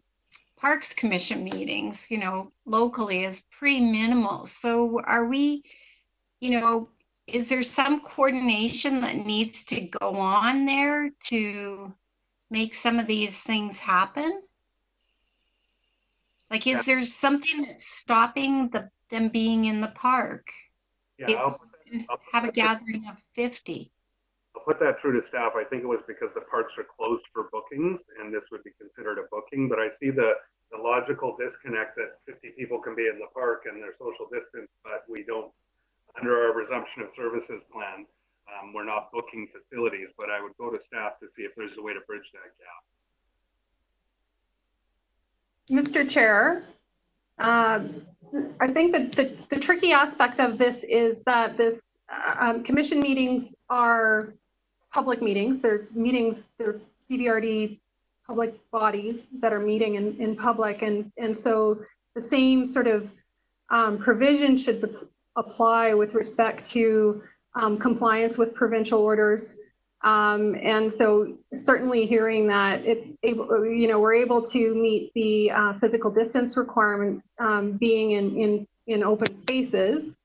Parks Commission meetings, you know, locally is pretty minimal. So are we, you know, is there some coordination that needs to go on there to make some of these things happen? Like, is there something that's stopping them being in the park? Yeah, I'll have a gathering of 50. I'll put that through to staff. I think it was because the parks are closed for bookings, and this would be considered a booking. But I see the logical disconnect that 50 people can be in the park and they're social distance, but we don't, under our resumption of services plan, we're not booking facilities. But I would go to staff to see if there's a way to bridge that gap. Mr. Chair, I think that the tricky aspect of this is that this commission meetings are public meetings. They're CDRD public bodies that are meeting in public, and so the same sort of provision should apply with respect to compliance with provincial orders. And so certainly hearing that it's able, you know, we're able to meet the physical distance requirements being in open spaces.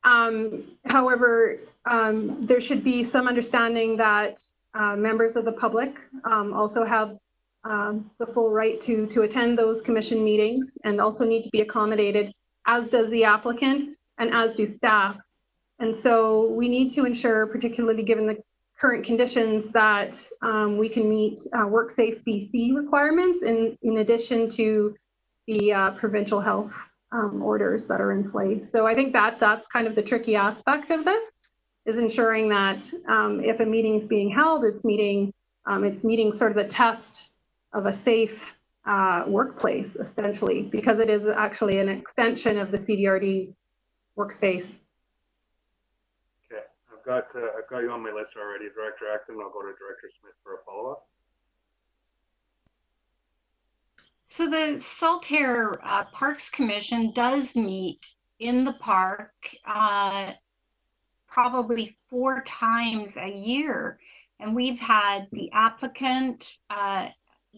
However, there should be some understanding that members of the public also have the full right to attend those commission meetings and also need to be accommodated, as does the applicant and as do staff. And so we need to ensure, particularly given the current conditions, that we can meet WorkSafe BC requirements in addition to the provincial health orders that are in place. So I think that's kind of the tricky aspect of this, is ensuring that if a meeting is being held, it's meeting sort of the test of a safe workplace, essentially, because it is actually an extension of the CDRD's workspace. Okay, I've got you on my list already, Director Acton. I'll go to Director Smith for a follow-up. So the Saltaire Parks Commission does meet in the park probably 4 times a year. And we've had the applicant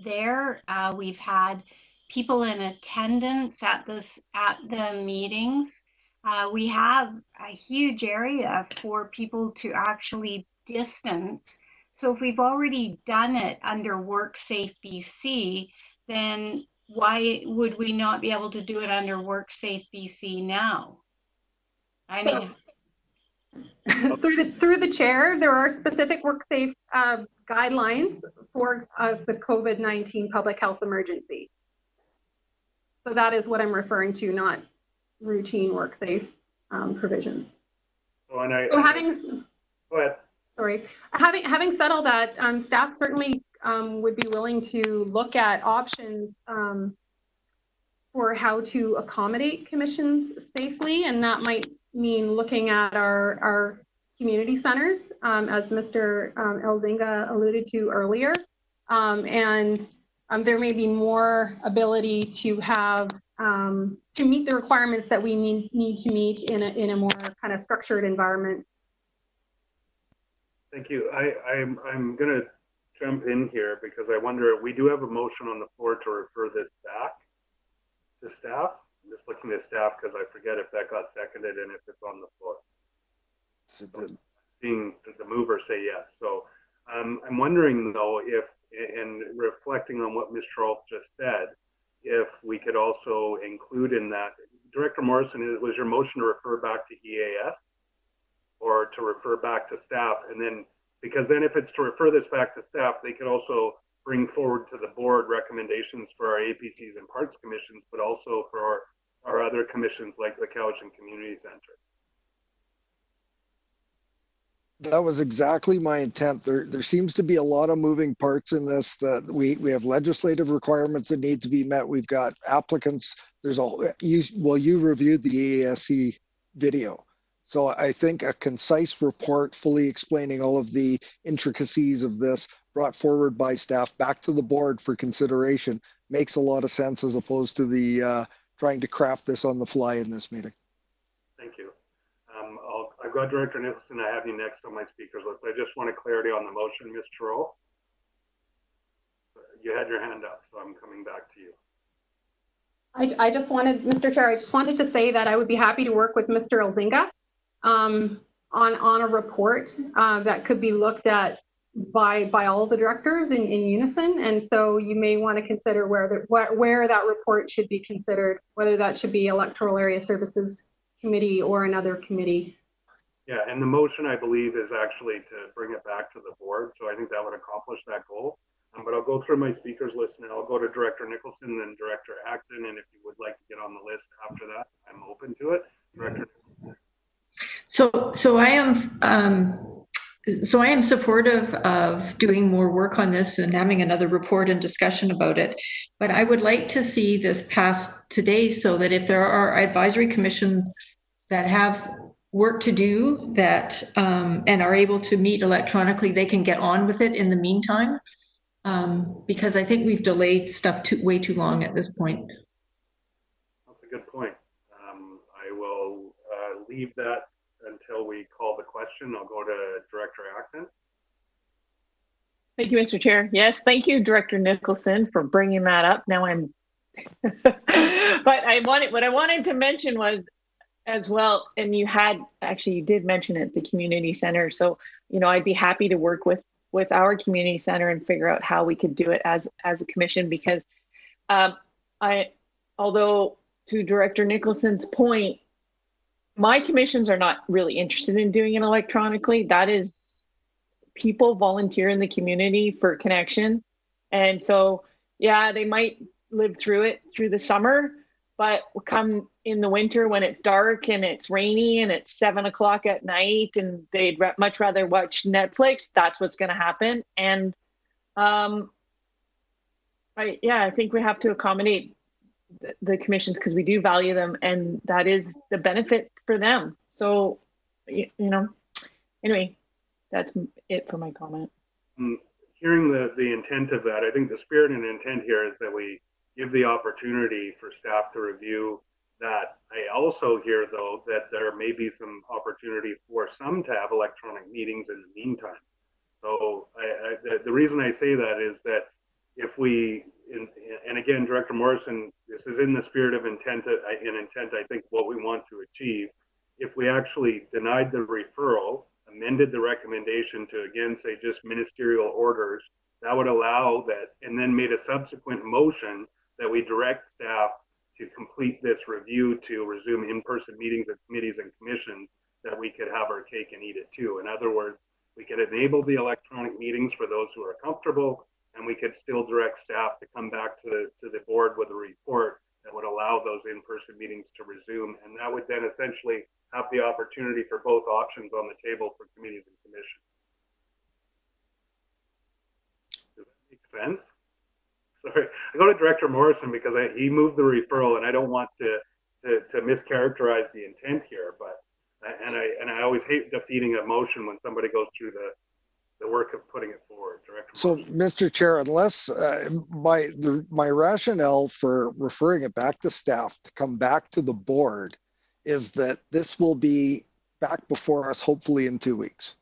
there. We've had people in attendance at the meetings. We have a huge area for people to actually distance. So if we've already done it under WorkSafe BC, then why would we not be able to do it under WorkSafe BC now? I mean, through the chair, there are specific WorkSafe guidelines for the COVID-19 public health emergency. So that is what I'm referring to, not routine WorkSafe provisions. Oh, and so having, go ahead. Sorry, having said all that, staff certainly would be willing to look at options for how to accommodate commissions safely, and that might mean looking at our community centers, as Mr. Elzinga alluded to earlier, and there may be more ability to have to meet the requirements that we need to meet in a more kind of structured environment. Thank you. I'm going to jump in here because I wonder, we do have a motion on the floor to refer this back to staff. I'm just looking at staff because I forget if that got seconded and if it's on the floor. So seeing the mover say yes. So I'm wondering though if, and reflecting on what Ms. Charles just said, if we could also include in that, Director Morrison, was your motion to refer back to EAS or to refer back to staff? And then, because then if it's to refer this back to staff, they could also bring forward to the board recommendations for our APCs and parks commissions, but also for our other commissions like the Cowichan Community Center. That was exactly my intent. There seems to be a lot of moving parts in this, that we have legislative requirements that need to be met. We've got applicants. There's you reviewed the EASC video. So I think a concise report fully explaining all of the intricacies of this brought forward by staff back to the board for consideration makes a lot of sense, as opposed to the trying to craft this on the fly in this meeting. Thank you. I've got Director Nicholson. I have you next on my speakers list. I just wanted clarity on the motion, Ms. Terrell. You had your hand up, so I'm coming back to you. I just wanted, Mr. Chair, I just wanted to say that I would be happy to work with Mr. Elzinga on a report that could be looked at by all the directors in unison. And so you may want to consider where that report should be considered, whether that should be Electoral Area Services Committee or another committee. Yeah, and the motion, I believe, is actually to bring it back to the board. So I think that would accomplish that goal. But I'll go through my speakers list now. I'll go to Director Nicholson, then Director Acton. And if you would like to get on the list after that, I'm open to it. Director Nicholson. So I am supportive of doing more work on this and having another report and discussion about it. But I would like to see this passed today, so that if there are advisory commissions that have work to do that and are able to meet electronically, they can get on with it in the meantime. Because I think we've delayed stuff way too long at this point. That's a good point. I will leave that until we call the question. I'll go to Director Acton. Thank you, Mr. Chair. Yes, thank you, Director Nicholson, for bringing that up. Now I'm, but what I wanted to mention was as well, and you did mention it, the community center. So, I'd be happy to work with our community center and figure out how we could do it as a commission, because although to Director Nicholson's point, my commissions are not really interested in doing it electronically. That is, people volunteer in the community for connection. And so, yeah, they might live through it through the summer, but come in the winter when it's dark and it's rainy and it's 7 o'clock at night and they'd much rather watch Netflix, that's what's going to happen. And I think we have to accommodate the commissions because we do value them, and that is the benefit for them. So, anyway, that's it for my comment. Hearing the intent of that, I think the spirit and intent here is that we give the opportunity for staff to review that. I also hear, though, that there may be some opportunity for some to have electronic meetings in the meantime. So the reason I say that is that if we, and again, Director Morrison, this is in the spirit of intent, I think what we want to achieve. If we actually denied the referral, amended the recommendation to, again, say just ministerial orders, that would allow that, and then made a subsequent motion that we direct staff to complete this review to resume in-person meetings of committees and commissions, that we could have our cake and eat it too. In other words, we could enable the electronic meetings for those who are comfortable, and we could still direct staff to come back to the board with a report that would allow those in-person meetings to resume. And that would then essentially have the opportunity for both options on the table for committees and commissions. Does that make sense? Sorry, I go to Director Morrison because he moved the referral, and I don't want to mischaracterize the intent here, but I always hate defeating a motion when somebody goes through the work of putting it forward. Director So, Morrison. Mr. Chair, unless my rationale for referring it back to staff to come back to the board is that this will be back before us hopefully in 2 weeks,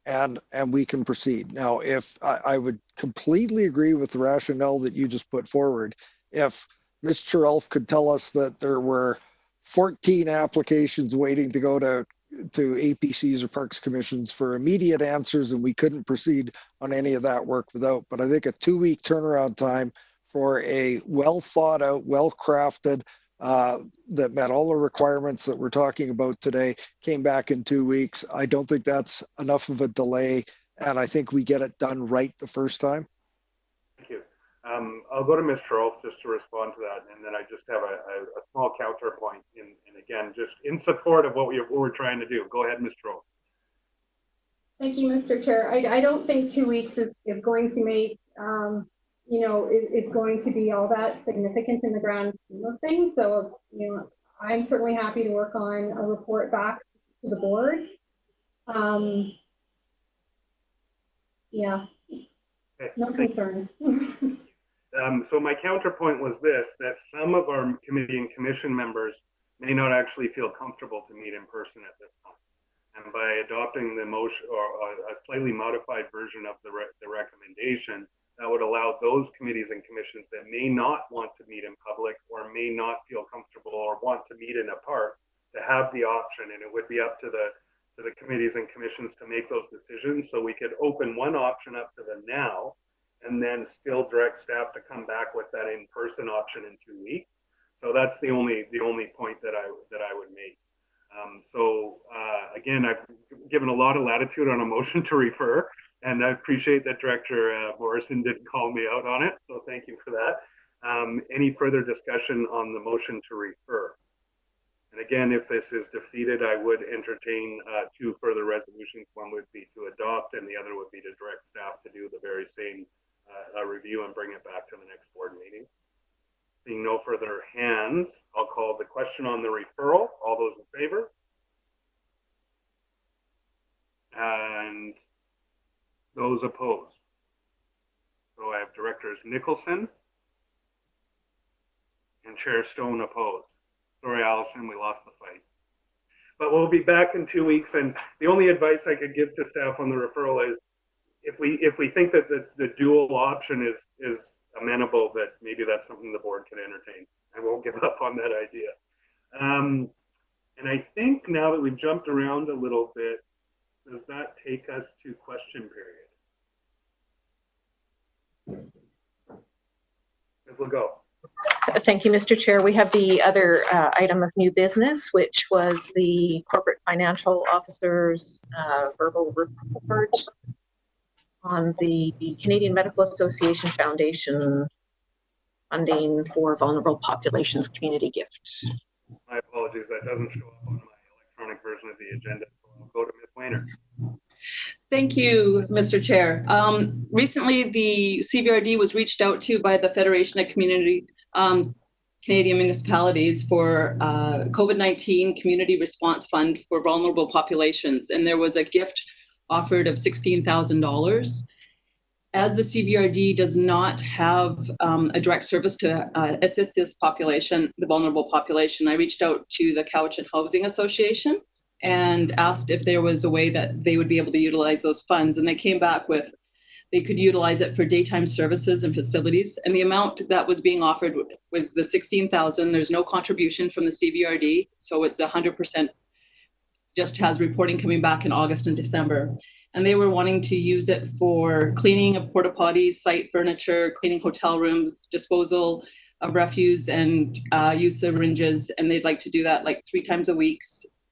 and we can proceed. Now, if I would completely agree with the rationale that you just put forward, if Mr. Elf could tell us that there were 14 applications waiting to go to APCs or Parks Commissions for immediate answers, and we couldn't proceed on any of that work without. But I think a 2-week turnaround time for a well thought out, well crafted, that met all the requirements that we're talking about today, came back in 2 weeks. I don't think that's enough of a delay, and I think we get it done right the first time. Thank you. I'll go to Mr. Rolfe just to respond to that, and then I just have a small counterpoint, and again, just in support of what we're trying to do. Go ahead, Mr. Rolfe. Thank you, Mr. Chair. I don't think 2 weeks is going to make, it's going to be all that significant in the grand scheme of things. So, I'm certainly happy to work on a report back to the board. Yeah, okay, no concern. So my counterpoint was this, that some of our committee and commission members may not actually feel comfortable to meet in person at this time. And by adopting the motion or a slightly modified version of the recommendation, that would allow those committees and commissions that may not want to meet in public or may not feel comfortable or want to meet in a park to have the option. And it would be up to the committees and commissions to make those decisions. So we could open one option up to them now, and then still direct staff to come back with that in-person option in 2 weeks. So that's the only point that I would make. Again, I've given a lot of latitude on a motion to refer, and I appreciate that Director Morrison didn't call me out on it. So thank you for that. Any further discussion on the motion to refer? And again, if this is defeated, I would entertain 2 further resolutions. One would be to adopt, and the other would be to direct staff to do the very same review and bring it back to the next board meeting. Seeing no further hands, I'll call the question on the referral. All those in favor? And those opposed? So I have Directors Nicholson and Chair Stone opposed. Sorry, Allison, we lost the fight. But we'll be back in 2 weeks, and the only advice I could give to staff on the referral is if we think that the dual option is amenable, that maybe that's something the board can entertain. I won't give up on that idea. And I think now that we've jumped around a little bit, does that take us to question period? Ms. Legault. Thank you, Mr. Chair. We have the other item of new business, which was the corporate financial officer's verbal report on the Canadian Medical Association Foundation funding for vulnerable populations community gift. My apologies, that doesn't show up on my electronic version of the agenda. So I'll go to Ms. Weiner. Thank you, Mr. Chair. Recently, the CVRD was reached out to by the Federation of Community Canadian Municipalities for COVID-19 Community Response Fund for vulnerable populations, and there was a gift offered of $16,000. As the CVRD does not have a direct service to assist this population, the vulnerable population, I reached out to the Couch and Housing Association and asked if there was a way that they would be able to utilize those funds. And they came back with, they could utilize it for daytime services and facilities. And the amount that was being offered was the $16,000. There's no contribution from the CVRD. So it's 100%, just has reporting coming back in August and December. And they were wanting to use it for cleaning of porta potties, site furniture, cleaning hotel rooms, disposal of refuse, and use syringes. And they'd like to do that like 3 times a week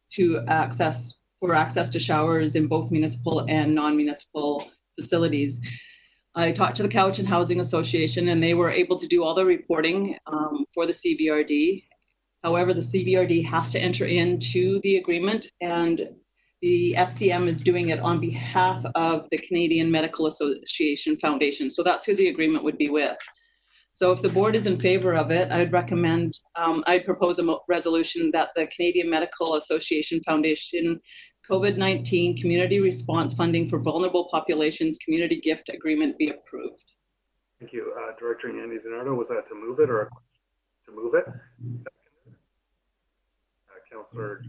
to access to showers in both municipal and non-municipal facilities. I talked to the Couch and Housing Association, and they were able to do all the reporting for the CVRD. However, the CVRD has to enter into the agreement, and the FCM is doing it on behalf of the Canadian Medical Association Foundation. So that's who the agreement would be with. So if the board is in favor of it, I would recommend, I'd propose a resolution that the Canadian Medical Association Foundation COVID-19 Community Response Funding for Vulnerable Populations Community Gift Agreement be approved. Thank you. Director Yandy Zanardo, was that to move it or a question? To move it? Councillor,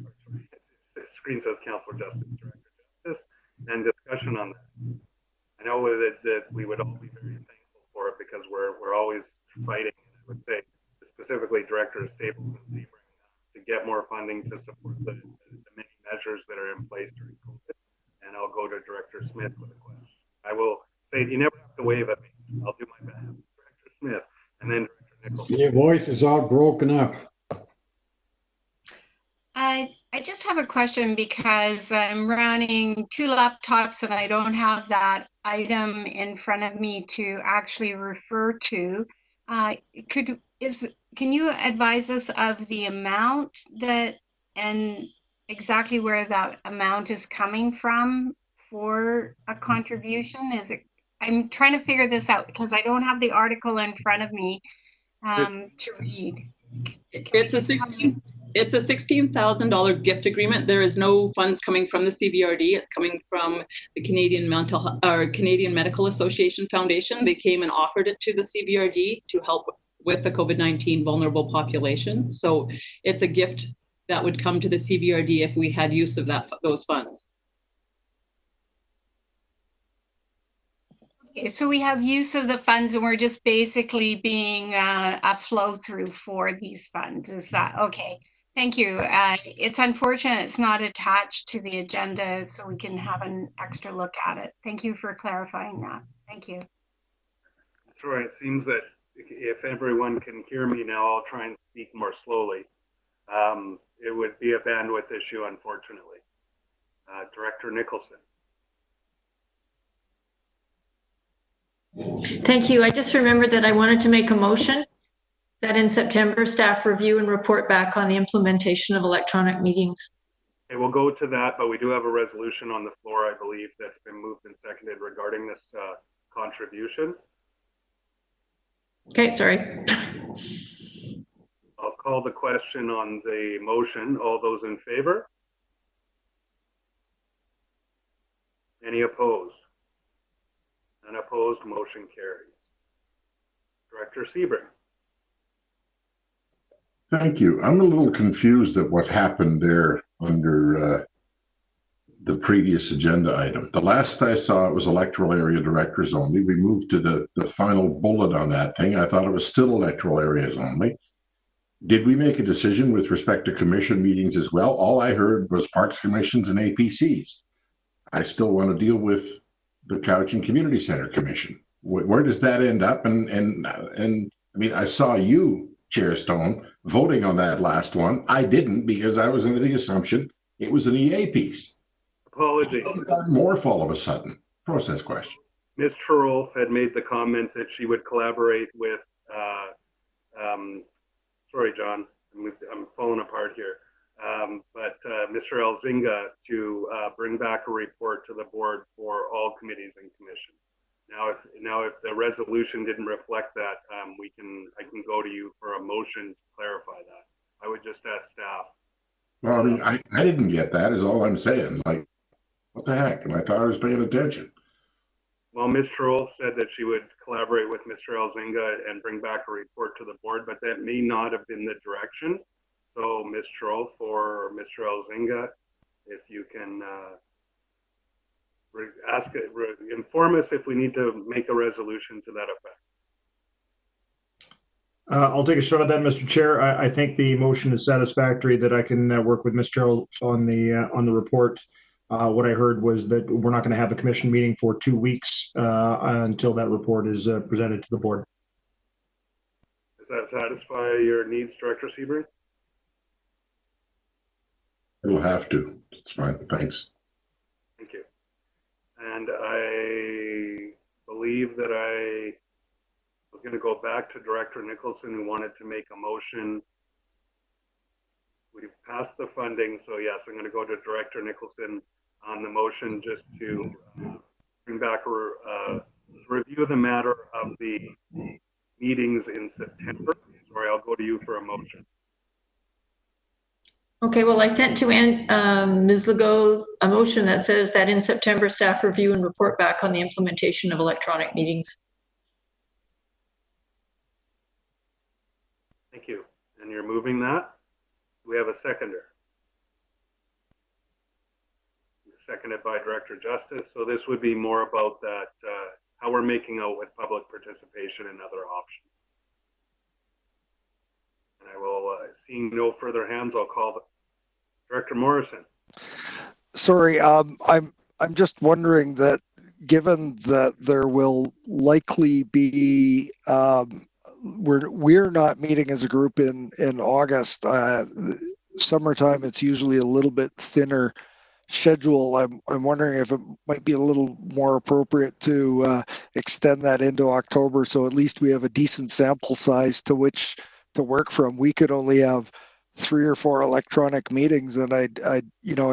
the screen says Councillor Justice, Director Justice, and discussion on that. I know that we would all be very thankful for it because we're always fighting. I would say specifically Director Staples and Sebring, to get more funding to support the many measures that are in place during COVID. And I'll go to Director Smith with a question. I will say, you never have to wave at me. I'll do my best. Director Smith, and then Director Nicholson. Your voice is all broken up. I just have a question because I'm running 2 laptops and I don't have that item in front of me to actually refer to. Can you advise us of the amount that and exactly where that amount is coming from for a contribution? I'm trying to figure this out because I don't have the article in front of me to read. It's a $16,000 gift agreement. There is no funds coming from the CVRD. It's coming from the Canadian Medical Association Foundation. They came and offered it to the CVRD to help with the COVID-19 vulnerable population. So it's a gift that would come to the CVRD if we had use of those funds. Okay, so we have use of the funds and we're just basically being a flow through for these funds. Is that okay? Thank you. It's unfortunate it's not attached to the agenda so we can have an extra look at it. Thank you for clarifying that. Thank you. Sorry, it seems that if everyone can hear me now, I'll try and speak more slowly. It would be a bandwidth issue, unfortunately. Director Nicholson. Thank you. I just remembered that I wanted to make a motion that in September, staff review and report back on the implementation of electronic meetings. Okay, we'll go to that, but we do have a resolution on the floor, I believe, that's been moved and seconded regarding this contribution. Okay, sorry. I'll call the question on the motion. All those in favor? Any opposed? Unopposed, motion carries. Director Sebring. Thank you. I'm a little confused at what happened there under the previous agenda item. The last I saw it was electoral area directors only. We moved to the final bullet on that thing. I thought it was still electoral areas only. Did we make a decision with respect to commission meetings as well? All I heard was parks commissions and APCs. I still want to deal with the Cowichan Community Center Commission. Where does that end up? And I mean, I saw you, Chair Stone, voting on that last one. I didn't because I was under the assumption it was an EA piece. Apologies. More all of a sudden. Process question. Ms. Charolf had made the comment that she would collaborate with, sorry, John, I'm falling apart here. But Mr. Elzinga to bring back a report to the board for all committees and commissions. Now, if the resolution didn't reflect that, I can go to you for a motion to clarify that. I would just ask staff. Well, I mean, I didn't get that is all I'm saying. Like, what the heck? And I thought I was paying attention. Well, Ms. Charolf said that she would collaborate with Mr. Elzinga and bring back a report to the board, but that may not have been the direction. So Ms. Charolf or Mr. Elzinga, if you can inform us if we need to make a resolution to that effect. I'll take a shot at that, Mr. Chair. I think the motion is satisfactory that I can work with Ms. Charolf on the report. What I heard was that we're not going to have a commission meeting for 2 weeks until that report is presented to the board. Does that satisfy your needs, Director Sebring? It'll have to. It's fine. Thanks. Thank you. And I believe that I was going to go back to Director Nicholson, who wanted to make a motion. We've passed the funding, so yes, I'm going to go to Director Nicholson on the motion just to bring back a review the matter of the meetings in September. Sorry, I'll go to you for a motion. Okay, well, I sent to Ms. Legault a motion that says that in September, staff review and report back on the implementation of electronic meetings. Thank you. And you're moving that? Do we have a seconder? Seconded by Director Justice. So this would be more about that, how we're making out with public participation and other options. Seeing no further hands, I'll call Director Morrison. Sorry, I'm just wondering that given that there will likely be we're not meeting as a group in August. Summertime, it's usually a little bit thinner schedule. I'm wondering if it might be a little more appropriate to extend that into October, so at least we have a decent sample size to which to work from. We could only have 3 or 4 electronic meetings, and I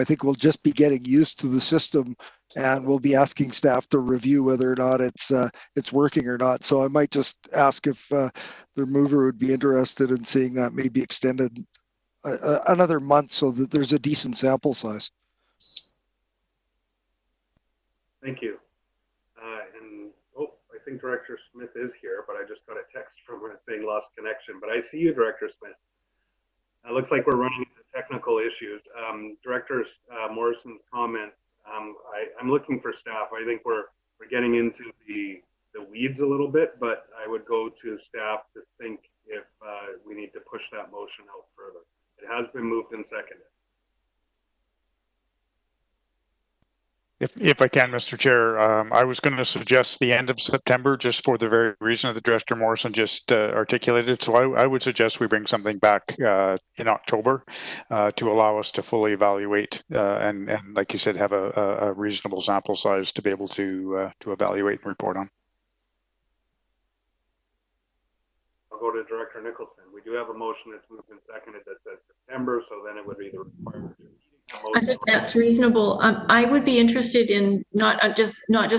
think we'll just be getting used to the system, and we'll be asking staff to review whether or not it's working or not. So I might just ask if the mover would be interested in seeing that maybe extended another month so that there's a decent sample size. Thank you. I think Director Smith is here, but I just got a text from her saying lost connection. But I see you, Director Smith. It looks like we're running into technical issues. Director Morrison's comments. I'm looking for staff. I think we're getting into the weeds a little bit, but I would go to staff to think if we need to push that motion out further. It has been moved and seconded. If I can, Mr. Chair, I was going to suggest the end of September just for the very reason that Director Morrison just articulated. So I would suggest we bring something back in October to allow us to fully evaluate and like you said, have a reasonable sample size to be able to evaluate and report on. I'll go to Director Nicholson. We do have a motion that's moved and seconded that says September, so then it would be the requirement. I think that's reasonable. I would be interested in not just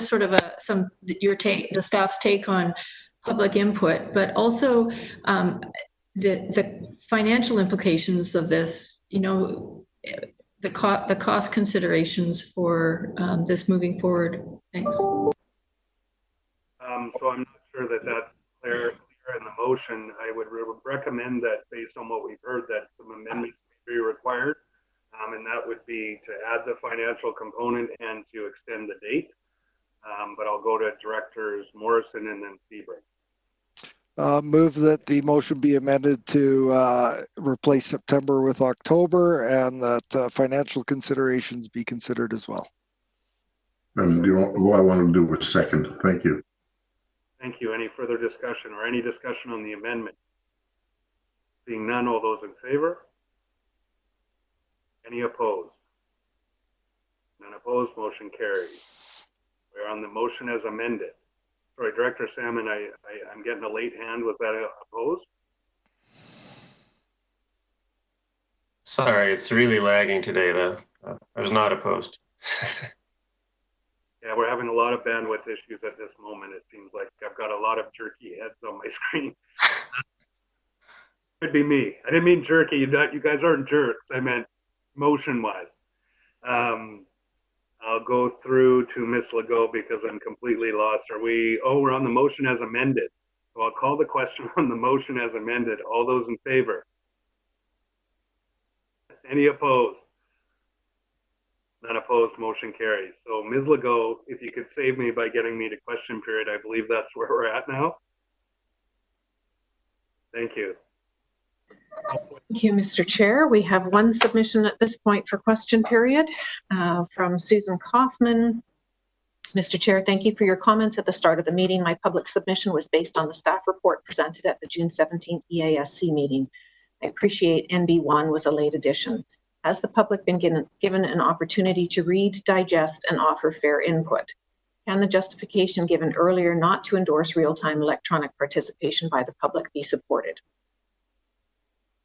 sort of the staff's take on public input, but also the financial implications of this. You know, the cost considerations for this moving forward. Thanks. So I'm not sure that that's clear in the motion. I would recommend that, based on what we've heard, that some amendments may be required. And that would be to add the financial component and to extend the date. But I'll go to Directors Morrison and then Sebring. Move that the motion be amended to replace September with October, and that financial considerations be considered as well. And all I want to do was second. Thank you. Thank you. Any further discussion or any discussion on the amendment? Seeing none, all those in favor? Any opposed? None opposed, motion carries. We're on the motion as amended. Sorry, Director Salmon, I'm getting a late hand. Was that opposed? Sorry, it's really lagging today, though. I was not opposed. Yeah, we're having a lot of bandwidth issues at this moment. It seems like I've got a lot of jerky heads on my screen. Could be me. I didn't mean jerky. You guys aren't jerks. I meant motion-wise. I'll go through to Ms. Legault because I'm completely lost. We're on the motion as amended. So I'll call the question on the motion as amended. All those in favor? Any opposed? None opposed, motion carries. So Ms. Legault, if you could save me by getting me to question period, I believe that's where we're at now. Thank you. Thank you, Mr. Chair. We have one submission at this point for question period from Susan Kaufman. Mr. Chair, thank you for your comments at the start of the meeting. My public submission was based on the staff report presented at the June 17th EASC meeting. I appreciate NB1 was a late addition. Has the public been given an opportunity to read, digest, and offer fair input? Can the justification given earlier not to endorse real-time electronic participation by the public be supported?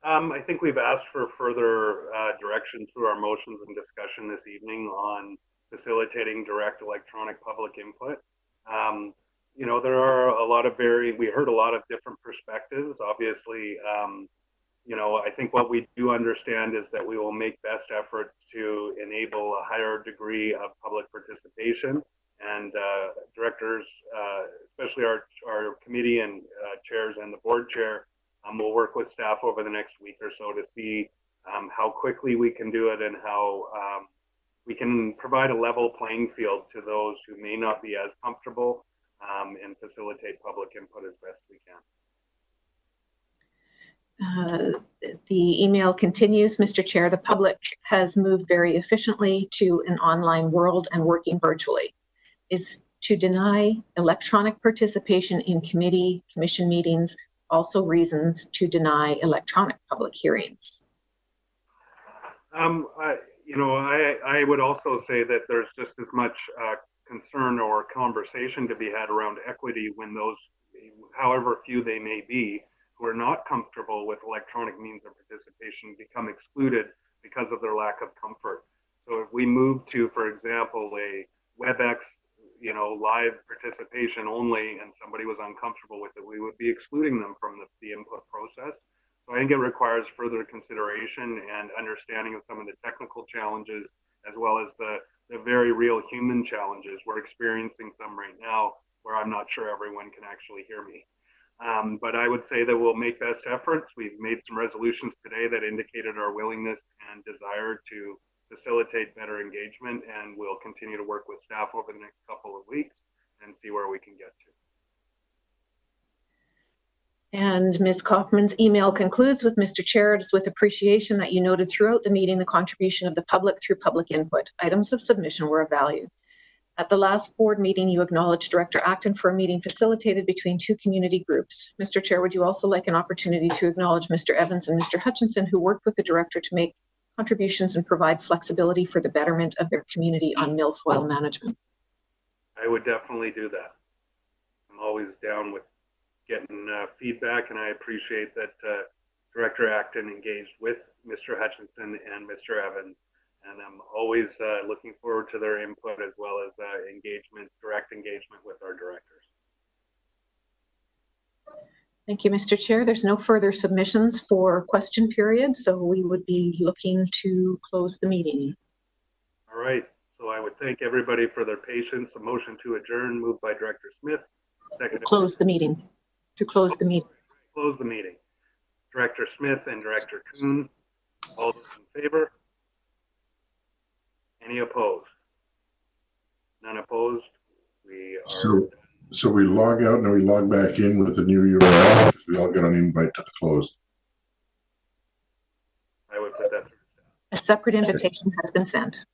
I think we've asked for further direction through our motions and discussion this evening on facilitating direct electronic public input. You know, there are a lot of we heard a lot of different perspectives. Obviously, you know, I think what we do understand is that we will make best efforts to enable a higher degree of public participation, and directors, especially our committee and chairs and the board chair, we'll work with staff over the next week or so to see how quickly we can do it and how we can provide a level playing field to those who may not be as comfortable and facilitate public input as best we can. The email continues, Mr. Chair, the public has moved very efficiently to an online world and working virtually. Is to deny electronic participation in commission meetings also reasons to deny electronic public hearings? I would also say that there's just as much concern or conversation to be had around equity when those, however few they may be, who are not comfortable with electronic means of participation become excluded because of their lack of comfort. So if we move to, for example, a WebEx, live participation only, and somebody was uncomfortable with it, we would be excluding them from the input process. So I think it requires further consideration and understanding of some of the technical challenges, as well as the very real human challenges. We're experiencing some right now where I'm not sure everyone can actually hear me. But I would say that we'll make best efforts. We've made some resolutions today that indicated our willingness and desire to facilitate better engagement, and we'll continue to work with staff over the next couple of weeks and see where we can get to. And Ms. Kaufman's email concludes with, Mr. Chair, it is with appreciation that you noted throughout the meeting the contribution of the public through public input. Items of submission were of value. At the last board meeting, you acknowledged Director Acton for a meeting facilitated between two community groups. Mr. Chair, would you also like an opportunity to acknowledge Mr. Evans and Mr. Hutchinson, who worked with the director to make contributions and provide flexibility for the betterment of their community on milfoil management? I would definitely do that. I'm always down with getting feedback, and I appreciate that Director Acton engaged with Mr. Hutchinson and Mr. Evans, and I'm always looking forward to their input as well as direct engagement with our directors. Thank you, Mr. Chair. There's no further submissions for question period, so we would be looking to close the meeting. All right, so I would thank everybody for their patience. A motion to adjourn moved by Director Smith. Second. Close the meeting. To close the meeting. Close the meeting. Director Smith and Director Kuhn. All those in favor? Any opposed? None opposed. We are. So we log out and we log back in with the new URL because we all got an invite to the close. I would put that through. A separate invitation has been sent.